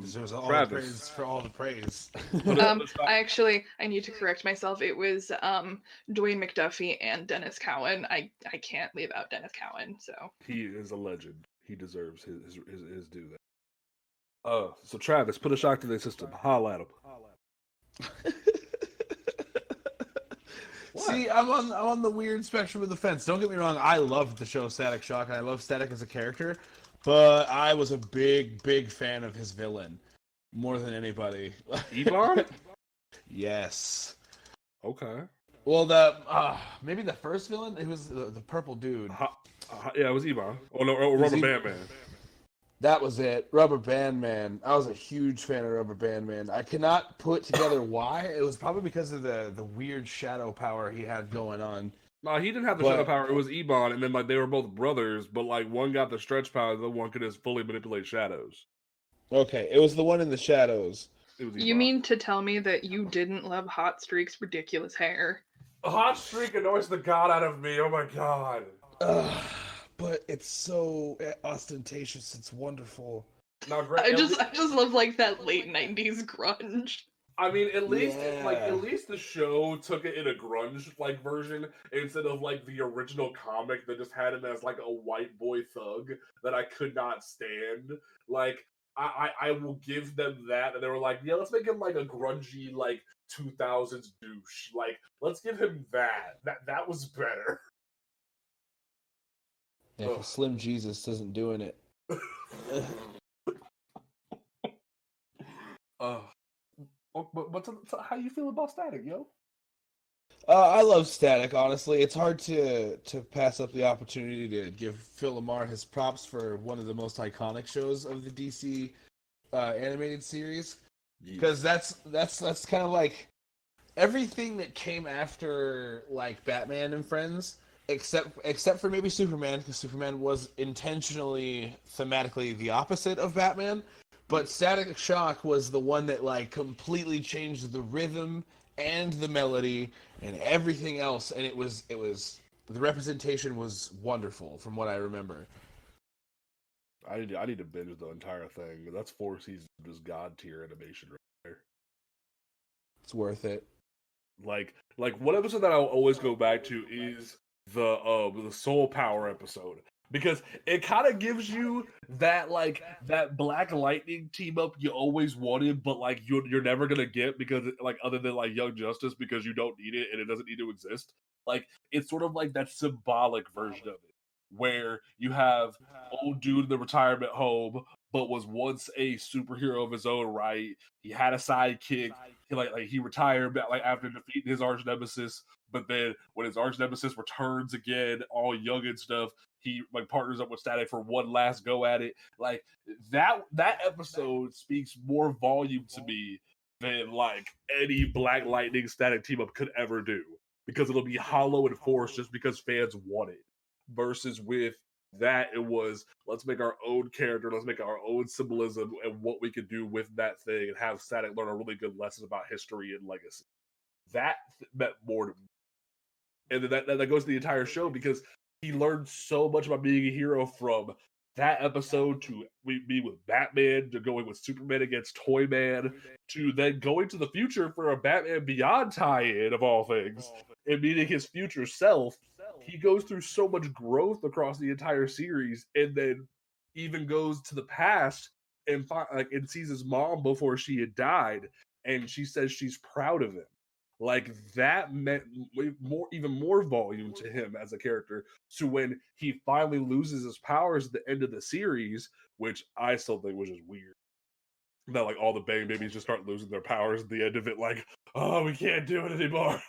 Deserves all the praise for all the praise. I need to correct myself. It was Dwayne McDuffie and Dennis Cowan. I can't leave out Dennis Cowan. So he is a legend. He deserves his due. There. So Travis, put a shock to the system. Holla at him. See, I'm on the weird spectrum of the fence. Don't get me wrong. I loved the show Static Shock, and I love Static as a character. But I was a big fan of his villain, more than anybody. Ebon? Yes. Okay. Well, maybe the first villain. It was the purple dude. Yeah, it was Ebon. Oh no, Rubber Band Man. That was it. Rubber Band Man. I was a huge fan of Rubber Band Man. I cannot put together why. It was probably because of the weird shadow power he had going on. No, he didn't have the shadow power. It was Ebon, and then like they were both brothers, but like one got the stretch power, the other one could just fully manipulate shadows. Okay, it was the one in the shadows. You mean to tell me that you didn't love Hot Streak's ridiculous hair? Hot Streak annoys the god out of me. Oh my god. But it's so ostentatious. It's wonderful. Now, I just love like that late 90s grunge. I mean, at least Yeah. at least the show took it in a grunge like version instead of like the original comic that just had him as like a white boy thug that I could not stand. Like I will give them that, and they were like, yeah, let's make him like a grungy like 2000s douche. Like let's give him that. That was better. Yeah, 'cause Slim Jesus isn't doing it. But how you feel about Static, yo? I love Static, honestly. It's hard to pass up the opportunity to give Phil Lamar his props for one of the most iconic shows of the DC animated series. Because that's kind of like everything that came after like Batman and Friends, except for maybe Superman, because Superman was intentionally thematically the opposite of Batman. But Static Shock was the one that like completely changed the rhythm and the melody and everything else, and it was the representation was wonderful from what I remember. I need to binge the entire thing. That's 4 seasons of just god tier animation right there. It's worth it. Like one episode that I'll always go back to is the Soul Power episode, because it kind of gives you that like that Black Lightning team up you always wanted, but like you're never gonna get because like other than like Young Justice, because you don't need it and it doesn't need to exist. Like it's sort of like that symbolic version of it, where you have old dude in the retirement home, but was once a superhero of his own right. He had a sidekick. He retired like after defeating his arch nemesis, but then when his arch nemesis returns again, all young and stuff, he like partners up with Static for one last go at it. Like that episode speaks more volume to me than like any Black Lightning Static team up could ever do, because it'll be hollow and forced just because fans want it. Versus with that, it was let's make our own character, let's make our own symbolism and what we could do with that thing, and have Static learn a really good lesson about history and legacy. That meant more to me. And then that goes to the entire show, because he learned so much about being a hero from that episode to be with Batman, to going with Superman against Toyman, to then going to the future for a Batman Beyond tie-in of all things, and meeting his future self. He goes through so much growth across the entire series, and then even goes to the past and and sees his mom before she had died, and she says she's proud of him. Like that meant even more volume to him as a character. So when he finally loses his powers at the end of the series, which I still think was just weird, that like all the Bang Babies just start losing their powers at the end of it, like, oh, we can't do it anymore,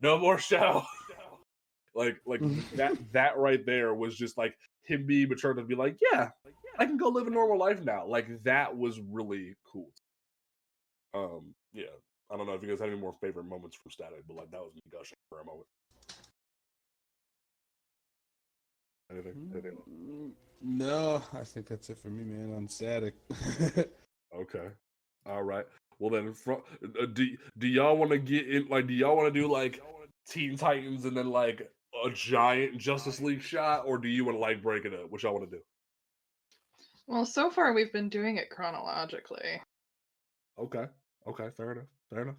no more show. like that right there was just like him being mature to be like, yeah, I can go live a normal life now. Like that was really cool. Yeah. I don't know if you guys have any more favorite moments from Static, but like that was me gushing for a moment. Anything? No, I think that's it for me, man, on Static. Okay. All right. Well then, do y'all want to get in? Like, do y'all want to do like Teen Titans and then like a giant Justice League shot, or do you want to like break it up? What y'all want to do? Well, so far we've been doing it chronologically. Okay. Fair enough.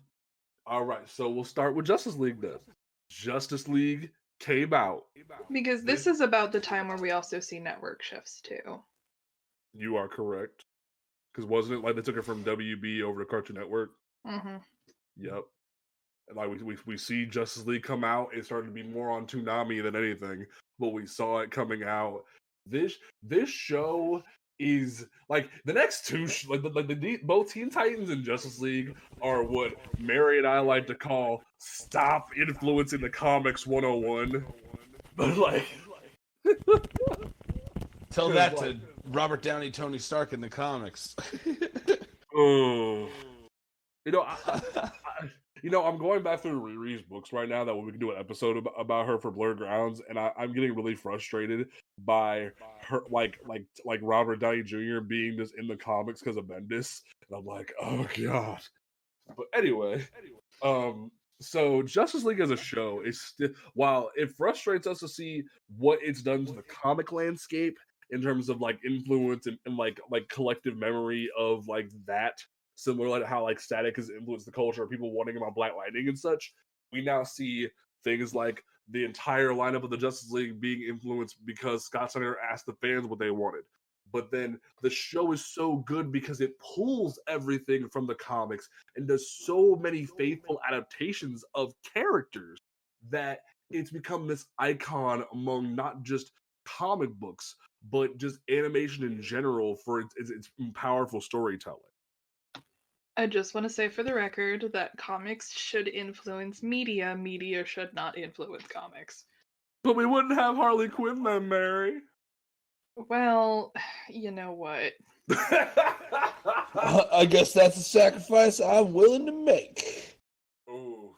All right. So we'll start with Justice League then. Justice League came out. Because this is about the time where we also see network shifts too. You are correct. Because wasn't it like they took it from WB over to Cartoon Network? Mm-hmm. Yep. And like we see Justice League come out, it started to be more on Toonami than anything, but we saw it coming out. This show is like the next two, both Teen Titans and Justice League are what Mary and I like to call stop influencing the comics 101. But like, tell that to Robert Downey, Tony Stark in the comics. Oh, I'm going back through Riri's books right now that we can do an episode about her for Blurred Grounds, and I'm getting really frustrated by her, like Robert Downey Jr. being just in the comics because of Bendis, and I'm like, oh god. But anyway, so Justice League as a show is while it frustrates us to see what it's done to the comic landscape, in terms of like influence and like collective memory of like that, similar to how like Static has influenced the culture of people wanting about Black Lightning and such. We now see things like the entire lineup of the Justice League being influenced because Scott Snyder asked the fans what they wanted. But then the show is so good because it pulls everything from the comics and does so many faithful adaptations of characters that it's become this icon among not just comic books, but just animation in general for its powerful storytelling. I just want to say for the record that comics should influence media. Media should not influence comics. But we wouldn't have Harley Quinn then, Mary. Well, you know what? I guess that's a sacrifice I'm willing to make. Ooh,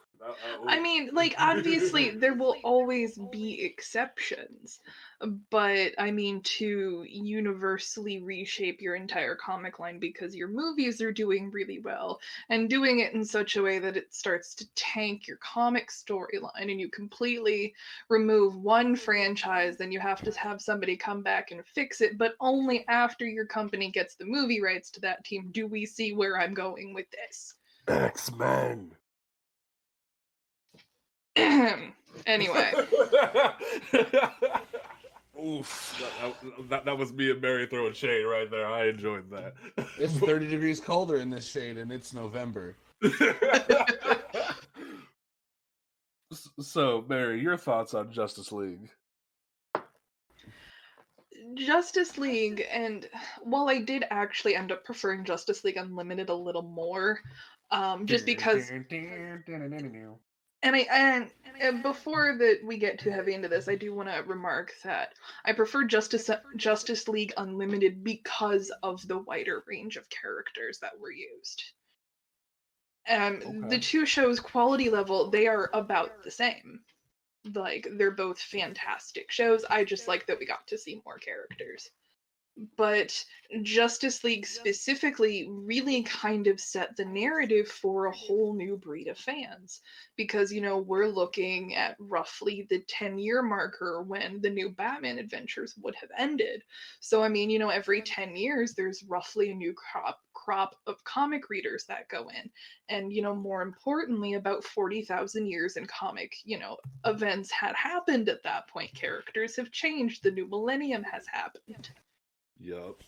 I mean, like, obviously, there will always be exceptions, but I mean, to universally reshape your entire comic line because your movies are doing really well and doing it in such a way that it starts to tank your comic storyline and you completely remove one franchise, then you have to have somebody come back and fix it, but only after your company gets the movie rights to that team do we see where I'm going with this. X-Men. Anyway. Oof. That was me and Mary throwing shade right there. I enjoyed that. It's 30 degrees colder in this shade, and it's November. So, Mary, your thoughts on Justice League? Justice League, and while I did actually end up preferring Justice League Unlimited a little more, just because... And before that we get too heavy into this, I do want to remark that I prefer Justice League Unlimited because of the wider range of characters that were used. The two shows quality level, they are about the same. Like, they're both fantastic shows. I just like that we got to see more characters. But Justice League specifically really kind of set the narrative for a whole new breed of fans. Because, you know, we're looking at roughly the 10-year marker when the new Batman adventures would have ended. So, I mean, you know, every 10 years, there's roughly a new crop of comic readers that go in. And, you know, more importantly, about 40,000 years in comic, you know, events had happened at that point. Characters have changed. The new millennium has happened. Yup.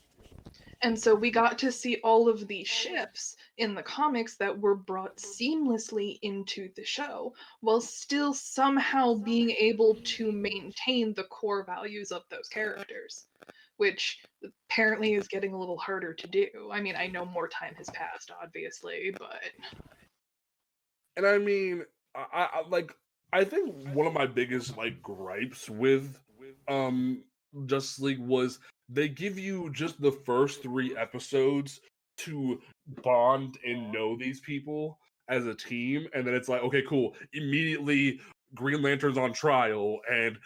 And so we got to see all of these shifts in the comics that were brought seamlessly into the show while still somehow being able to maintain the core values of those characters, which apparently is getting a little harder to do. I mean, I know more time has passed, obviously, but... And I mean, I think one of my biggest like gripes with Justice League was they give you just the first 3 episodes to bond and know these people as a team, and then it's like, okay, cool. Immediately, Green Lantern's on trial, and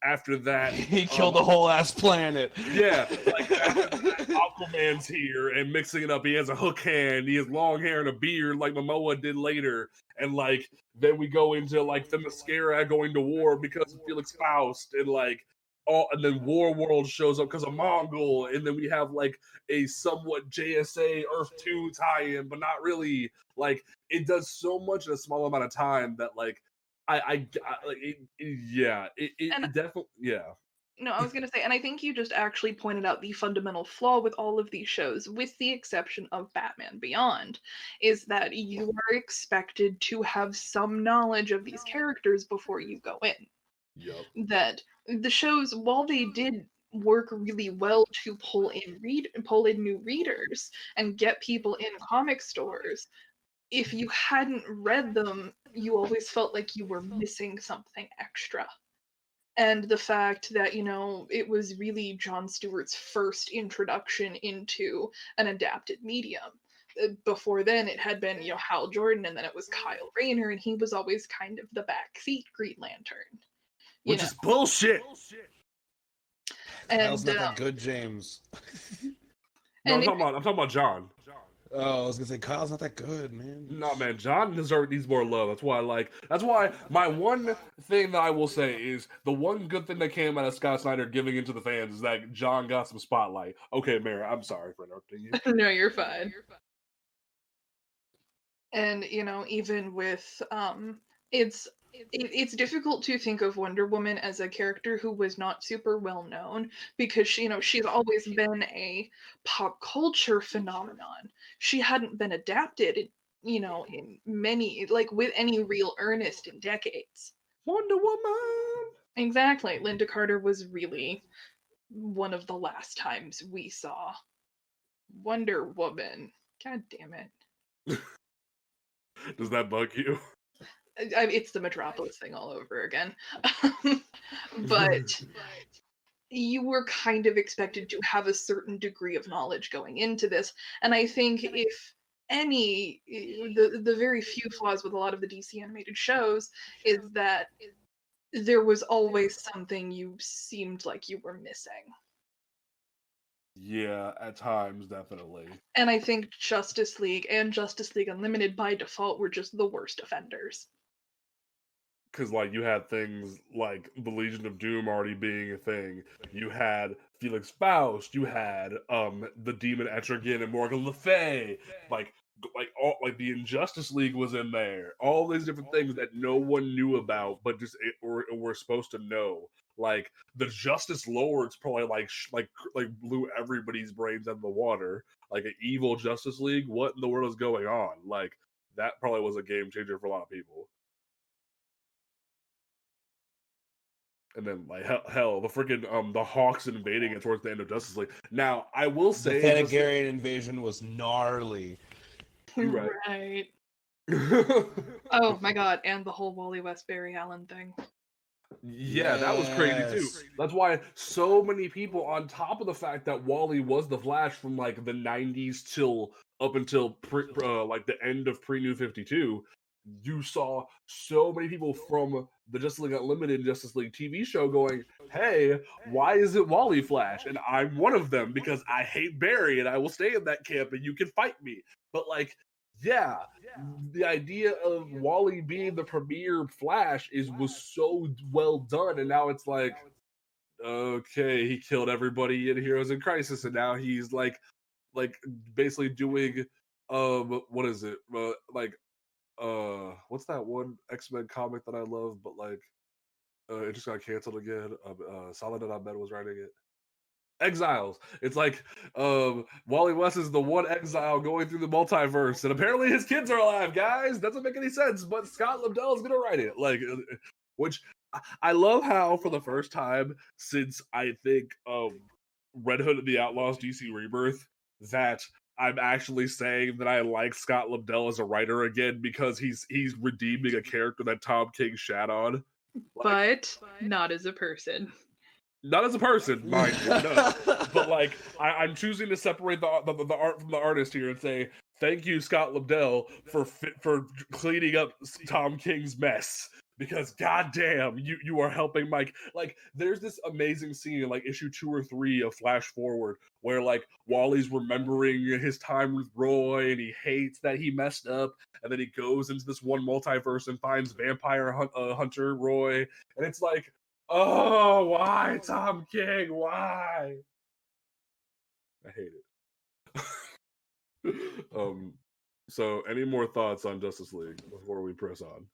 after that, he killed the whole ass planet. Yeah, like after that, Aquaman's here and mixing it up. He has a hook hand, he has long hair and a beard, like Momoa did later, and like then we go into like the Mascara going to war because of Felix Faust, and like. And then War World shows up because of Mongol, and then we have like a somewhat JSA Earth 2 tie-in, but not really. Like, it does so much in a small amount of time that like I like it definitely, yeah. No, I was going to say, and I think you just actually pointed out the fundamental flaw with all of these shows, with the exception of Batman Beyond, is that you are expected to have some knowledge of these characters before you go in. Yep. That the shows, while they did work really well to pull in new readers and get people in comic stores, if you hadn't read them, you always felt like you were missing something extra. And the fact that, you know, it was really Jon Stewart's first introduction into an adapted medium. Before then, it had been, you know, Hal Jordan, and then it was Kyle Rayner, and he was always kind of the backseat Green Lantern. Which is bullshit. And Hal's not that good, James. No, I'm talking about John. Oh, I was gonna say Kyle's not that good, man. No, man, John needs more love. That's why my one thing that I will say is the one good thing that came out of Scott Snyder giving into the fans is that John got some spotlight. Okay, Mary, I'm sorry for interrupting you. No, you're fine. And even with it's difficult to think of Wonder Woman as a character who was not super well known because she's always been a pop culture phenomenon. She hadn't been adapted, in many with any real earnest in decades. Wonder Woman. Exactly. Linda Carter was really one of the last times we saw Wonder Woman. God damn it. Does that bug you? It's the Metropolis thing all over again. But you were kind of expected to have a certain degree of knowledge going into this. And I think if the very few flaws with a lot of the DC animated shows is that there was always something you seemed like you were missing. Yeah, at times, definitely. And I think Justice League and Justice League Unlimited by default were just the worst offenders. Because, you had things like the Legion of Doom already being a thing. You had Felix Faust. You had the Demon Etrigan and Morgan Le Fay. The Injustice League was in there. All these different things that no one knew about, but just were supposed to know. Like the Justice Lords probably blew everybody's brains out of the water. Like an evil Justice League. What in the world is going on? Like that probably was a game changer for a lot of people. And then, hell, the freaking the Hawks invading it towards the end of Justice League. Now, I will say the Thanagarian invasion was gnarly. You're right. Oh my god, and the whole Wally West Barry Allen thing. Yeah, that was crazy too. That's why so many people, on top of the fact that Wally was the Flash from the 90s till up until the end of pre-New 52, you saw so many people from the Justice League Unlimited Justice League TV show going, hey, why is it Wally Flash? And I'm one of them because I hate Barry and I will stay in that camp and you can fight me. But yeah, the idea of Wally being the premier Flash was so well done, and now it's okay, he killed everybody in Heroes in Crisis, and now he's basically doing what is it? What's that one X-Men comic that I love, but it just got canceled again. Saladin Ahmed was writing it. Exiles. It's Wally West is the one exile going through the multiverse, and apparently his kids are alive, guys. Doesn't make any sense, but Scott Lobdell is gonna write it. Which I love how for the first time since I think Red Hood and the Outlaws DC Rebirth that I'm actually saying that I like Scott Lobdell as a writer again because he's redeeming a character that Tom King shat on. But not as a person. Not as a person, mind you, no. But I'm choosing to separate the art from the artist here and say thank you, Scott Lobdell, for cleaning up Tom King's mess. Because goddamn, you are helping Mike. There's this amazing scene in issue 2 or 3 of Flash Forward where Wally's remembering his time with Roy and he hates that he messed up, and then he goes into this one multiverse and finds Vampire Hunter Roy, and it's oh, why Tom King? Why? I hate it. So any more thoughts on Justice League before we press on?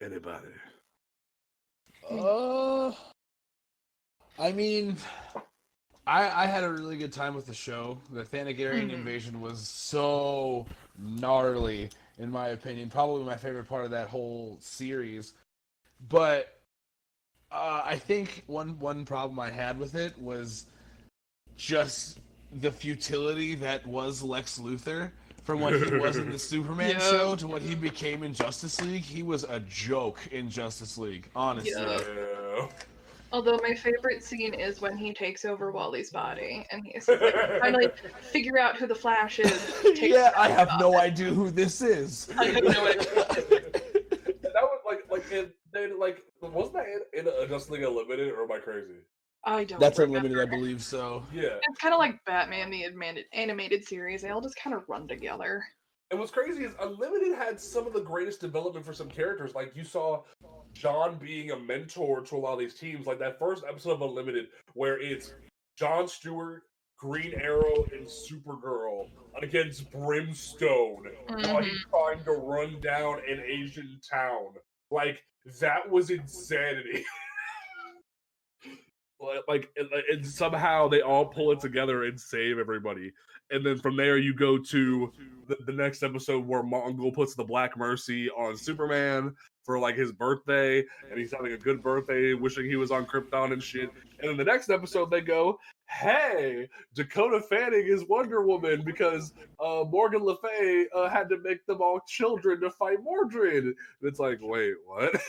Anybody? I mean, I had a really good time with the show. The Thanagarian invasion was so gnarly, in my opinion. Probably my favorite part of that whole series. But I think one problem I had with it was just the futility that was Lex Luthor. From what he was in the Superman show to what he became in Justice League, he was a joke in Justice League, honestly. Yeah. Although my favorite scene is when he takes over Wally's body and he's trying to figure out who the Flash is. Yeah, I have no idea who this is. I have no idea. That was wasn't that in Justice League Unlimited, or am I crazy? I don't. That's remember. Unlimited, I believe. So Yeah. It's kind of like Batman, the animated series. They all just kind of run together. And what's crazy is Unlimited had some of the greatest development for some characters. Like you saw John being a mentor to a lot of these teams. Like that first episode of Unlimited, where it's John Stewart, Green Arrow, and Supergirl against Brimstone while he's trying to run down an Asian town. Like that was insanity. And somehow they all pull it together and save everybody. And then from there, you go to the next episode where Mongul puts the Black Mercy on Superman for like his birthday, and he's having a good birthday, wishing he was on Krypton and shit. And in the next episode, they go, "Hey, Dakota Fanning is Wonder Woman because Morgan Le Fay had to make them all children to fight Mordred." And it's like, wait, what?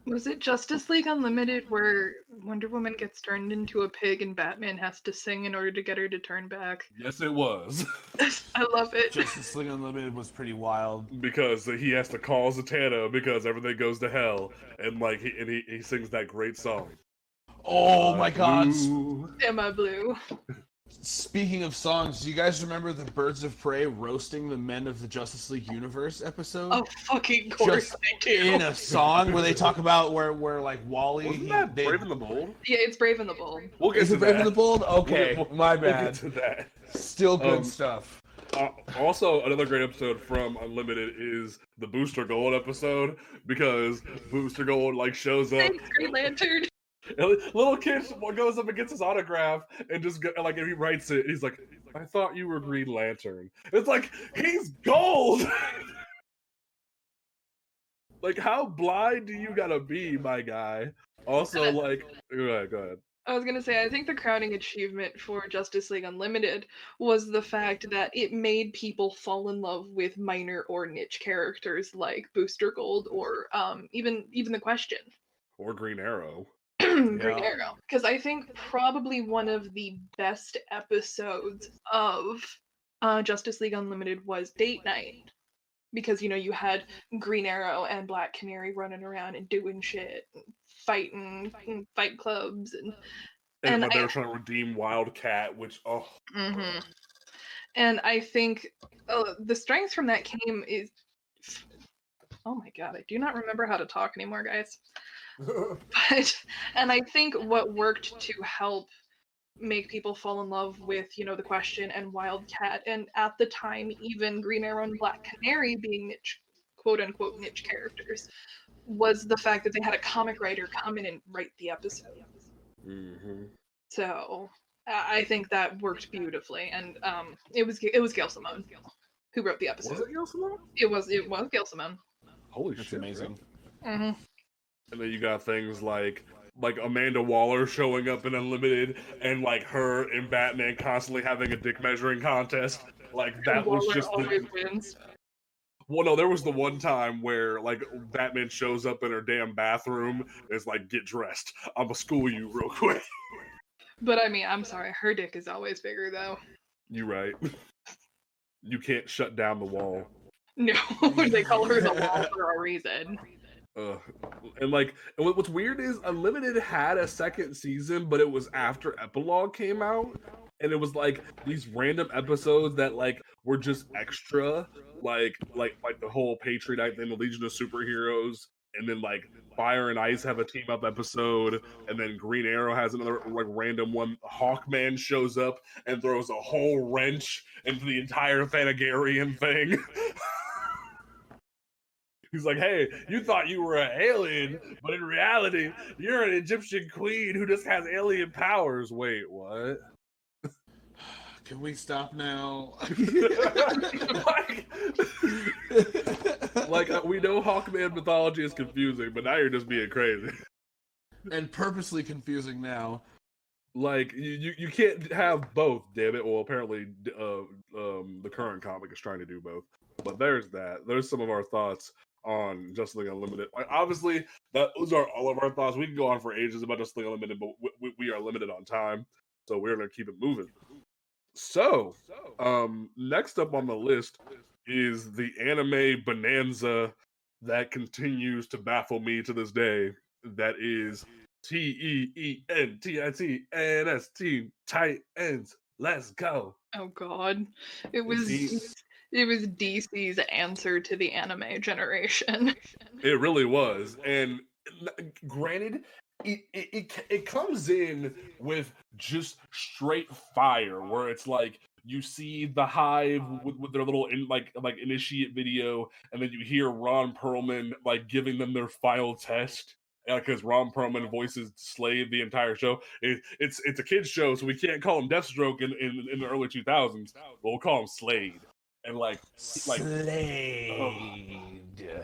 Was it Justice League Unlimited where Wonder Woman gets turned into a pig and Batman has to sing in order to get her to turn back? Yes, it was. I love it. Justice League Unlimited was pretty wild. Because he has to call Zatanna because everything goes to hell, and like he sings that great song. Oh my God! Ooh. Am I blue? Speaking of songs, do you guys remember the Birds of Prey roasting the men of the Justice League Universe episode? Oh, fucking course Just I do. in a song where they talk about where like Wally. Wasn't that Brave and the Bold? Yeah, it's Brave and the Bold. We'll get Is to it Brave that. and the Bold? Okay, my We'll bad. get to that. Still good stuff. Also, another great episode from Unlimited is the Booster Gold episode because Booster Gold like shows up. Thanks, Green Lantern. And little kid goes up and gets his autograph and just like he writes it. He's like, "I thought you were Green Lantern." It's like he's gold. Like, how blind do you gotta be, my guy? Also, like, go ahead. I was gonna say, I think the crowning achievement for Justice League Unlimited was the fact that it made people fall in love with minor or niche characters like Booster Gold or even the Question. Or Green Arrow. Green Yeah. Arrow. Because I think probably one of the best episodes of Justice League Unlimited was Date Night. Because, you know, you had Green Arrow and Black Canary running around and doing shit, and fighting, and fight clubs, And And they were trying to redeem Wildcat, which, oh. Mhm. And I think the strength from that came is, oh my god, I do not remember how to talk anymore, guys. And I think what worked to help make people fall in love with, you know, the Question and Wildcat, and at the time even Green Arrow and Black Canary being niche, quote unquote niche characters, was the fact that they had a comic writer come in and write the episode. Mm-hmm. So I think that worked beautifully, and it was Gail Simone who wrote the episode. Was it Gail Simone? It was Gail Simone. Holy That's shit. amazing. Mm-hmm. And then you got things like Amanda Waller showing up in Unlimited, and like her and Batman constantly having a dick measuring contest. Like that was just always wins. Well, no, there was the one time where like Batman shows up in her damn bathroom and is like, "Get dressed. I'm gonna school you real quick." But I mean, I'm sorry, her dick is always bigger though. You right. You can't shut down the wall. No, they call her the wall for a reason. And what's weird is Unlimited had a second season, but it was after Epilogue came out, and it was like these random episodes that like were just extra, like the whole Patriot thing, the Legion of Superheroes, and then like Fire and Ice have a team up episode, and then Green Arrow has another like random one. Hawkman shows up and throws a whole wrench into the entire Thanagarian thing. He's like, "Hey, you thought you were an alien, but in reality, you're an Egyptian queen who just has alien powers." Wait, what? Can we stop now? We know Hawkman mythology is confusing, but now you're just being crazy. And purposely confusing now. Like, you can't have both, damn it. Well, apparently, the current comic is trying to do both. But there's that. There's some of our thoughts on Justice League Unlimited. Like, obviously, those are all of our thoughts. We can go on for ages about Justice League Unlimited, but we are limited on time, so we're going to keep it moving. So, next up on the list is the anime bonanza that continues to baffle me to this day. That is TEENTITANS, Teen Titans. Let's go. Oh God, it And was see, it was DC's answer to the anime generation. it really was. And granted, it comes in with just straight fire, where it's like you see the Hive with their little like initiate video, and then you hear Ron Perlman like giving them their final test. Because Ron Perlman voices Slade the entire show. It's a kids show, so we can't call him Deathstroke in the early 2000s. But we'll call him Slade. And Slade.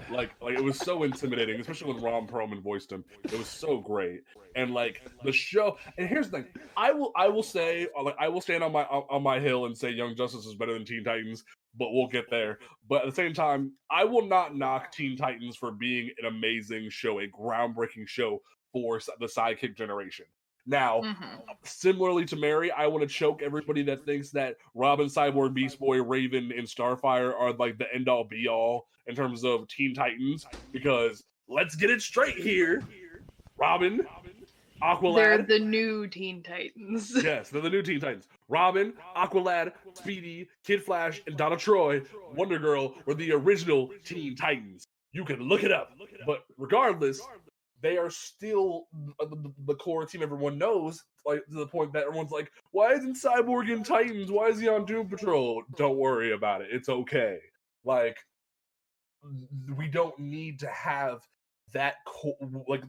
Like it was so intimidating, especially when Ron Perlman voiced him. It was so great, and like the show. And here's the thing: I will say, like, I will stand on my hill and say Young Justice is better than Teen Titans, but we'll get there. But at the same time, I will not knock Teen Titans for being an amazing show, a groundbreaking show for the sidekick generation. Now, similarly to Mary, I want to choke everybody that thinks that Robin, Cyborg, Beast Boy, Raven, and Starfire are like the end all be all in terms of Teen Titans, because let's get it straight here. Robin, Aqualad. They're the new Teen Titans. Yes, they're the new Teen Titans. Robin, Aqualad, Speedy, Kid Flash, and Donna Troy, Wonder Girl, were the original Teen Titans. You can look it up. But regardless, they are still the core team everyone knows, like to the point that everyone's like, why isn't Cyborg in Titans? Why is he on Doom Patrol? Don't worry about it. It's okay. Like, we don't need to have that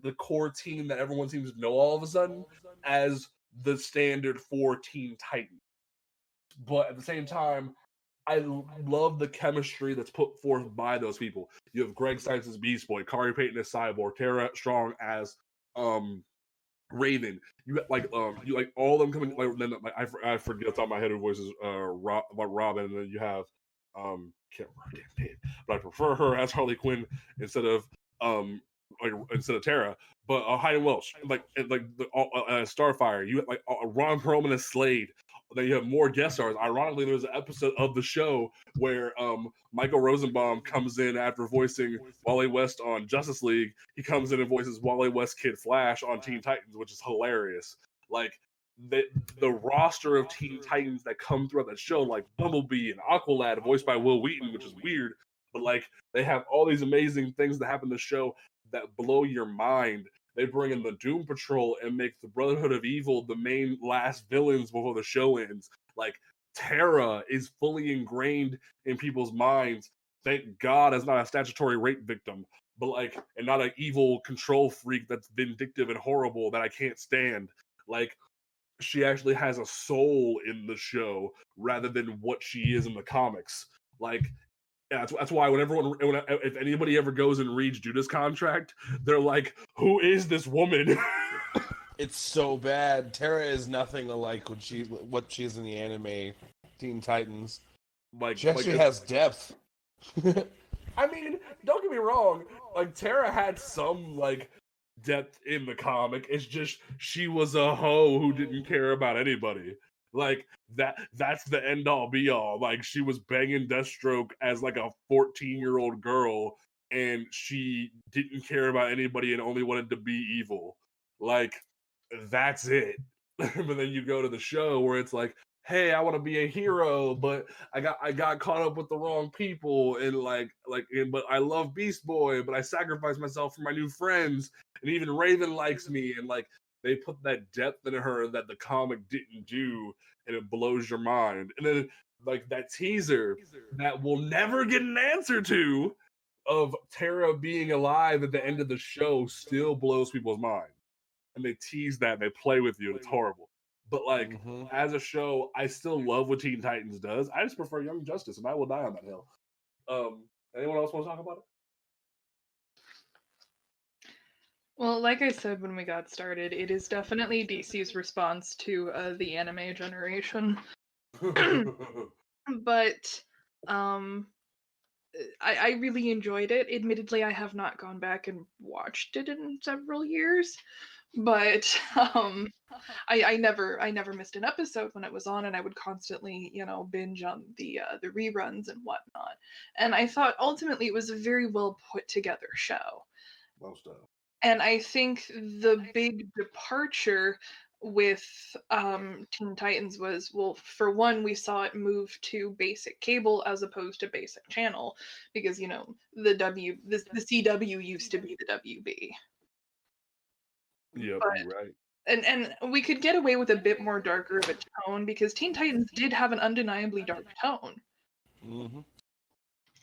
the core team that everyone seems to know all of a sudden as the standard for Teen Titans. But at the same time, I love the chemistry that's put forth by those people. You have Greg Stites as Beast Boy, Kari Payton as Cyborg, Tara Strong as Raven. You like all of them coming. Like then I forget off the top of my head who voices Robin, and then you have can't remember her damn name, but I prefer her as Harley Quinn instead of Tara. But Hayden Welch, Starfire. You have Ron Perlman as Slade. Then you have more guest stars. Ironically, there's an episode of the show where Michael Rosenbaum comes in after voicing Wally West on Justice League. He comes in and voices Wally West Kid Flash on Teen Titans, which is hilarious. Like the roster of Teen Titans that come throughout that show, like Bumblebee and Aqualad, voiced by Will Wheaton, which is weird, but like they have all these amazing things that happen in the show that blow your mind. They bring in the Doom Patrol and make the Brotherhood of Evil the main last villains before the show ends. Like, Tara is fully ingrained in people's minds. Thank God as not a statutory rape victim, but and not an evil control freak that's vindictive and horrible that I can't stand. Like, she actually has a soul in the show rather than what she is in the comics. Like, that's why if anybody ever goes and reads Judah's contract, they're like, "Who is this woman?" It's so bad. Tara is nothing like what she's in the anime Teen Titans. She actually has depth. I mean, don't get me wrong. Like, Tara had some depth in the comic. It's just she was a hoe who didn't care about anybody. Like, that's the end all be all. Like, she was banging Deathstroke as a 14-year-old girl, and she didn't care about anybody and only wanted to be evil. Like, that's it. But then you go to the show where it's like, hey, I want to be a hero, but I got caught up with the wrong people, and but I love Beast Boy, but I sacrificed myself for my new friends, and even Raven likes me, and they put that depth in her that the comic didn't do, and it blows your mind. And then that teaser that we'll never get an answer to of Tara being alive at the end of the show still blows people's mind. And they tease that, and they play with you, and it's horrible. But as a show, I still love what Teen Titans does. I just prefer Young Justice, and I will die on that hill. Anyone else want to talk about it? Well, like I said when we got started, it is definitely DC's response to the anime generation. But I really enjoyed it. Admittedly, I have not gone back and watched it in several years, but I never missed an episode when it was on, and I would constantly binge on the reruns and whatnot. And I thought ultimately it was a very well put together show. Most of. And I think the big departure with Teen Titans was, well, for one, we saw it move to basic cable as opposed to basic channel, because the CW used to be the WB. Yep, But you're right. and we could get away with a bit more darker of a tone because Teen Titans did have an undeniably dark tone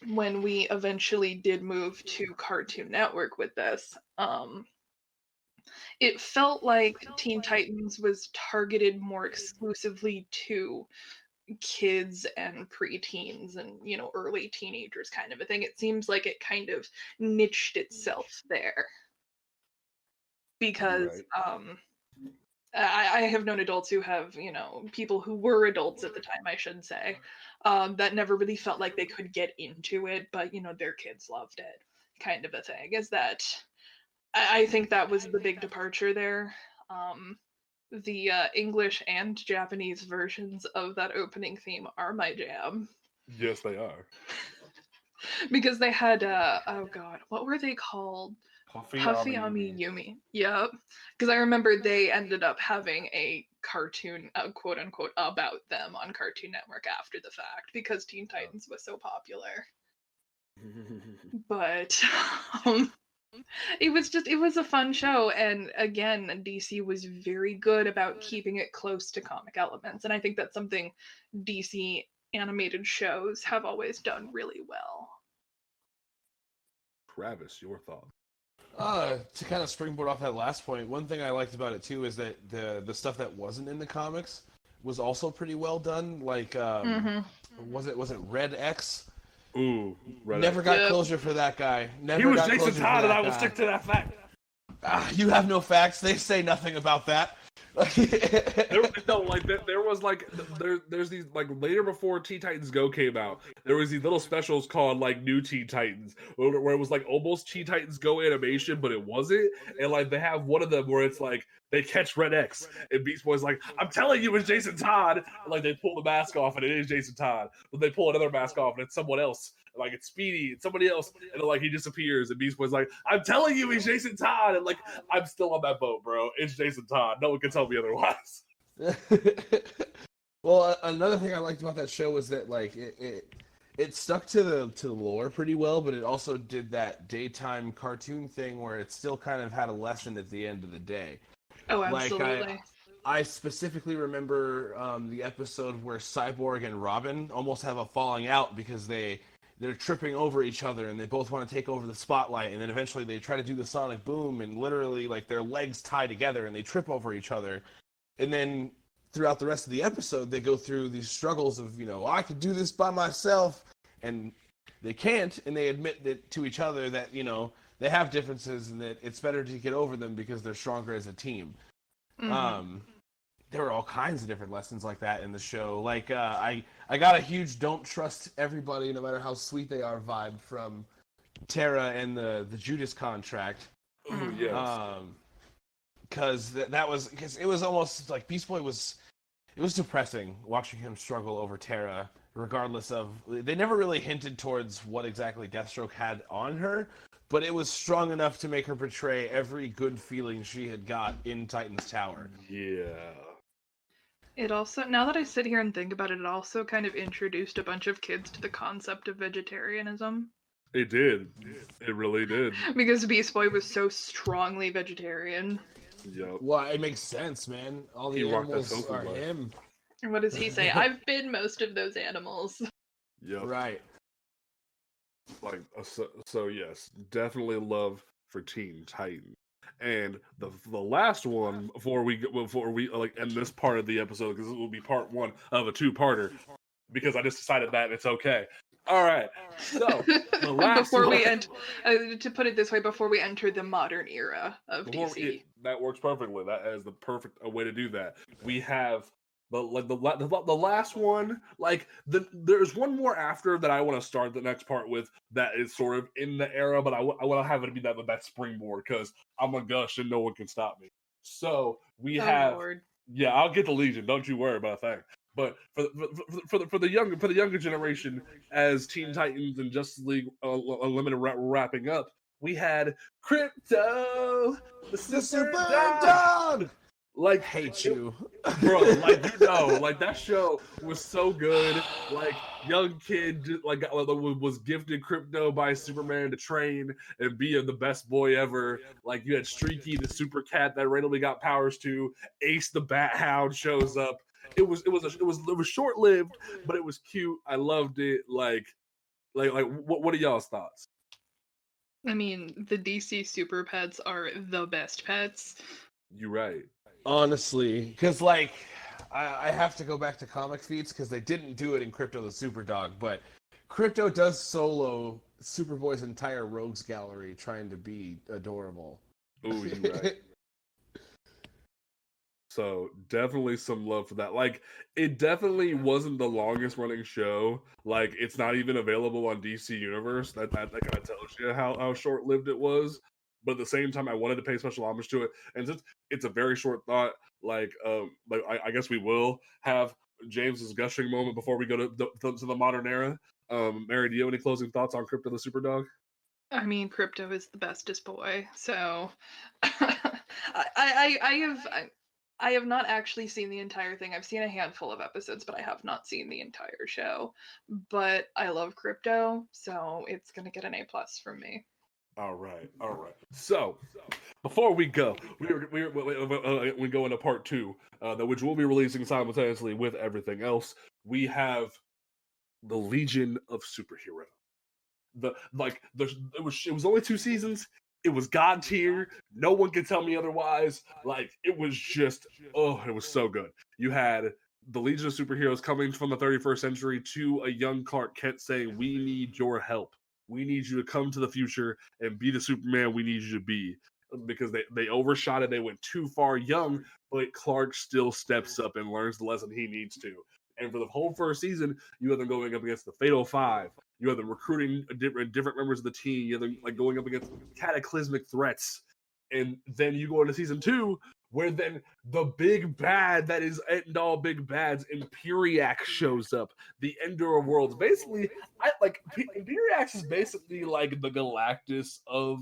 when we eventually did move to Cartoon Network with this. It felt like Teen Titans was targeted more exclusively to kids and preteens and, early teenagers kind of a thing. It seems like it kind of niched itself there because Right. I have known adults who have, people who were adults at the time, I should say, that never really felt like they could get into it, but, their kids loved it, kind of a thing. Is that I think that was the big departure there. The English and Japanese versions of that opening theme are my jam Yes, they are. because they had, oh god, what were they called? Puffy Ami Yumi. Yep. Because I remember they ended up having a cartoon, quote unquote, about them on Cartoon Network after the fact because Teen Titans was so popular. But it was a fun show. And again, DC was very good about keeping it close to comic elements. And I think that's something DC animated shows have always done really well. Travis, your thought? To kind of springboard off that last point, one thing I liked about it too is that the stuff that wasn't in the comics was also pretty well done. Like, was it Red X? Ooh, Red Never X. got closure for that guy. Never He was got Jason closure for Todd, and that I will guy. stick to that fact. You have no facts. They say nothing about that. There's these like later before Teen Titans Go came out, there was these little specials called like New Teen Titans where it was like almost Teen Titans Go animation, but it wasn't. And like they have one of them where it's like they catch Red X and Beast Boy's like, I'm telling you it's Jason Todd. And, like they pull the mask off and it is Jason Todd. But they pull another mask off and it's someone else. Like it's Speedy and somebody else, and like he disappears, and Beast Boy's like, "I'm telling you, he's Jason Todd," and like I'm still on that boat, bro. It's Jason Todd. No one can tell me otherwise. Well, another thing I liked about that show was that like it stuck to the lore pretty well, but it also did that daytime cartoon thing where it still kind of had a lesson at the end of the day. Oh, absolutely. Like I specifically remember the episode where Cyborg and Robin almost have a falling out because they're tripping over each other and they both want to take over the spotlight, and then eventually they try to do the sonic boom and literally like their legs tie together and they trip over each other. And then throughout the rest of the episode they go through these struggles of, I could do this by myself, and they can't, and they admit that to each other that, they have differences and that it's better to get over them because they're stronger as a team. There were all kinds of different lessons like that in the show. Like, I got a huge "don't trust everybody, no matter how sweet they are" vibe from Terra and the Judas Contract. Ooh, yes. Because it was almost like Beast Boy was. It was depressing watching him struggle over Terra, regardless of. They never really hinted towards what exactly Deathstroke had on her, but it was strong enough to make her portray every good feeling she had got in Titan's Tower. Yeah. It also, now that I sit here and think about it, it also kind of introduced a bunch of kids to the concept of vegetarianism. It did. It really did. Because Beast Boy was so strongly vegetarian. Yep. Well, it makes sense, man. All the animals are him. And what does he say? I've been most of those animals. Yep. Right. Like so yes, definitely love for Teen Titans. And the last one before we like end this part of the episode, because this will be part one of a two-parter, because I just decided that it's okay. All right. So the last before one, we to put it this way, before we enter the modern era of DC, that works perfectly. That is the perfect way to do that. We have the last one. Like there's one more after that I want to start the next part with that is sort of in the era, but I want to have it be that springboard because I'm a gush and no one can stop me. So we have. Lord. Yeah, I'll get the Legion. Don't you worry about that. But for the younger generation, as Teen Titans and Justice League Unlimited wrapping up, we had Crypto, the super dog. dog. Like, Hate you, bro. Like, like that show was so good. Like, young kid, like was gifted Crypto by Superman to train and be the best boy ever. Like, you had Streaky, the super cat that randomly got powers to. Ace the Bat Hound shows up. It was short lived, but it was cute. I loved it. Like what are y'all's thoughts? I mean, the DC super pets are the best pets. You're right. honestly, because like I have to go back to comic feats because they didn't do it in Crypto the Super Dog, but Crypto does solo Superboy's entire rogues gallery trying to be adorable. Ooh, you're right. So definitely some love for that. Like, it definitely wasn't the longest running show. Like, it's not even available on DC Universe. That kind of tells you how short lived it was. But at the same time, I wanted to pay special homage to it. And since it's a very short thought, I guess we will have James's gushing moment before we go to the modern era. Mary, do you have any closing thoughts on Crypto the Superdog? I mean, Crypto is the bestest boy. So I have not actually seen the entire thing. I've seen a handful of episodes, but I have not seen the entire show. But I love Crypto, so it's gonna get an A+ from me. All right. So, before we go, we go into part 2, which we'll be releasing simultaneously with everything else. We have the Legion of Superhero. It was only 2 seasons. It was God tier. No one can tell me otherwise. Like, it was just, it was so good. You had the Legion of Superheroes coming from the 31st century to a young Clark Kent saying, "We need your help. We need you to come to the future and be the Superman we need you to be." Because they overshot it. They went too far young, but Clark still steps up and learns the lesson he needs to. And for the whole first season, you have them going up against the Fatal Five. You have them recruiting different members of the team. You have them like going up against cataclysmic threats. And then you go into season 2, where then the big bad that is end all big bads, Imperiax, shows up. The Ender of Worlds. Basically, Imperiax is basically like the Galactus of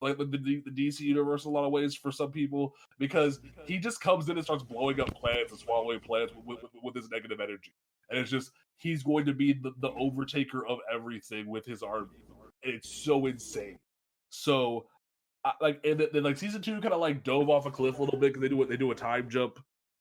like the DC universe in a lot of ways for some people, because he just comes in and starts blowing up planets and swallowing planets with his negative energy. And it's just, he's going to be the overtaker of everything with his army. And it's so insane. So, and then season 2 kind of like dove off a cliff a little bit because they do a time jump.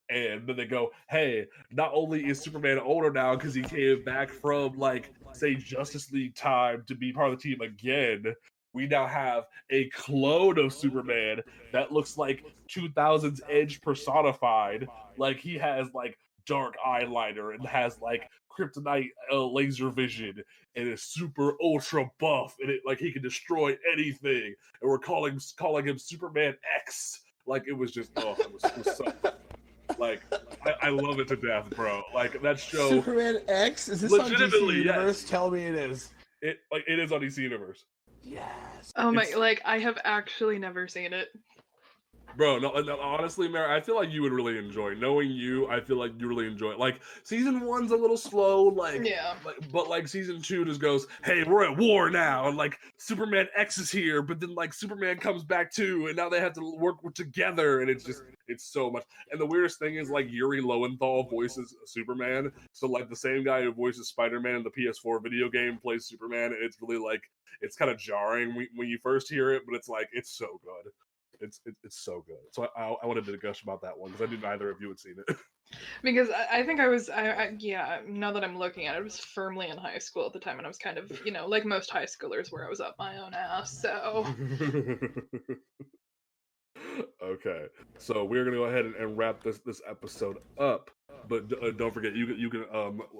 And then they go, hey, not only is Superman older now because he came back from, like, say, Justice League time to be part of the team again, we now have a clone of Superman that looks like 2000s Edge personified. Like, he has, like, dark eyeliner and has, like, kryptonite laser vision and is super ultra buff, and it like he can destroy anything. And we're calling him Superman X. Like, it was just, it was so... Like, I love it to death, bro. Like, that show... Superman X? Is this on DC Universe? Yes. Tell me it is. It is on DC Universe. Yes. Oh my, like, I have actually never seen it. Bro, no, honestly, Mary, I feel like you would really enjoy. Knowing you, I feel like you really enjoy it. Like, season 1's a little slow, like, yeah. But like season 2 just goes, hey, we're at war now, and like Superman X is here, but then like Superman comes back too, and now they have to work together, and it's just, it's so much. And the weirdest thing is, like, Yuri Lowenthal voices Superman, so like the same guy who voices Spider-Man in the PS4 video game plays Superman, and it's really like, it's kind of jarring when you first hear it, but it's like, it's so good. It's so good. So I wanted to gush about that one because I knew neither of you had seen it. Because I think I was, yeah, now that I'm looking at it, I was firmly in high school at the time, and I was kind of, you know, like most high schoolers where I was up my own ass, so... Okay, so we're gonna go ahead and wrap this episode up, but don't forget, you can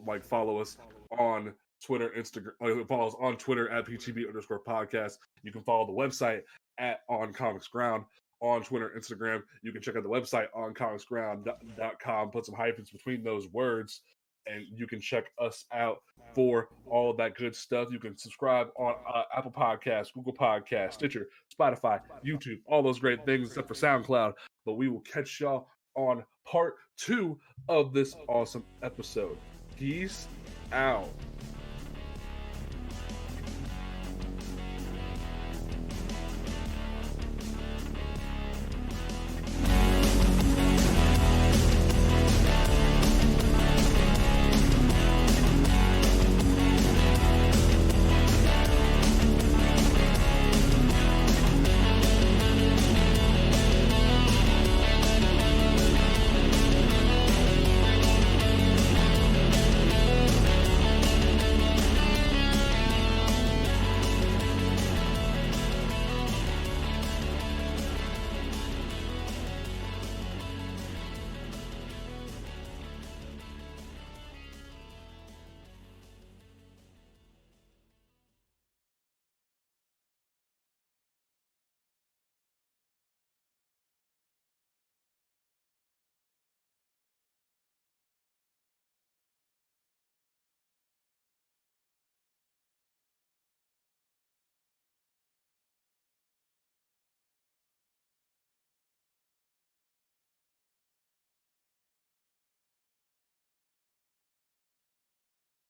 like follow us on Twitter, Instagram, follow us on Twitter at PTB_podcast. You can follow the website at On Comics Ground on Twitter, Instagram. You can check out the website oncomicsground.com. Put some hyphens between those words, and you can check us out for all of that good stuff. You can subscribe on Apple Podcasts, Google Podcasts, Stitcher, Spotify, YouTube, all those great things except for SoundCloud. But we will catch y'all on part 2 of this awesome episode. Peace out.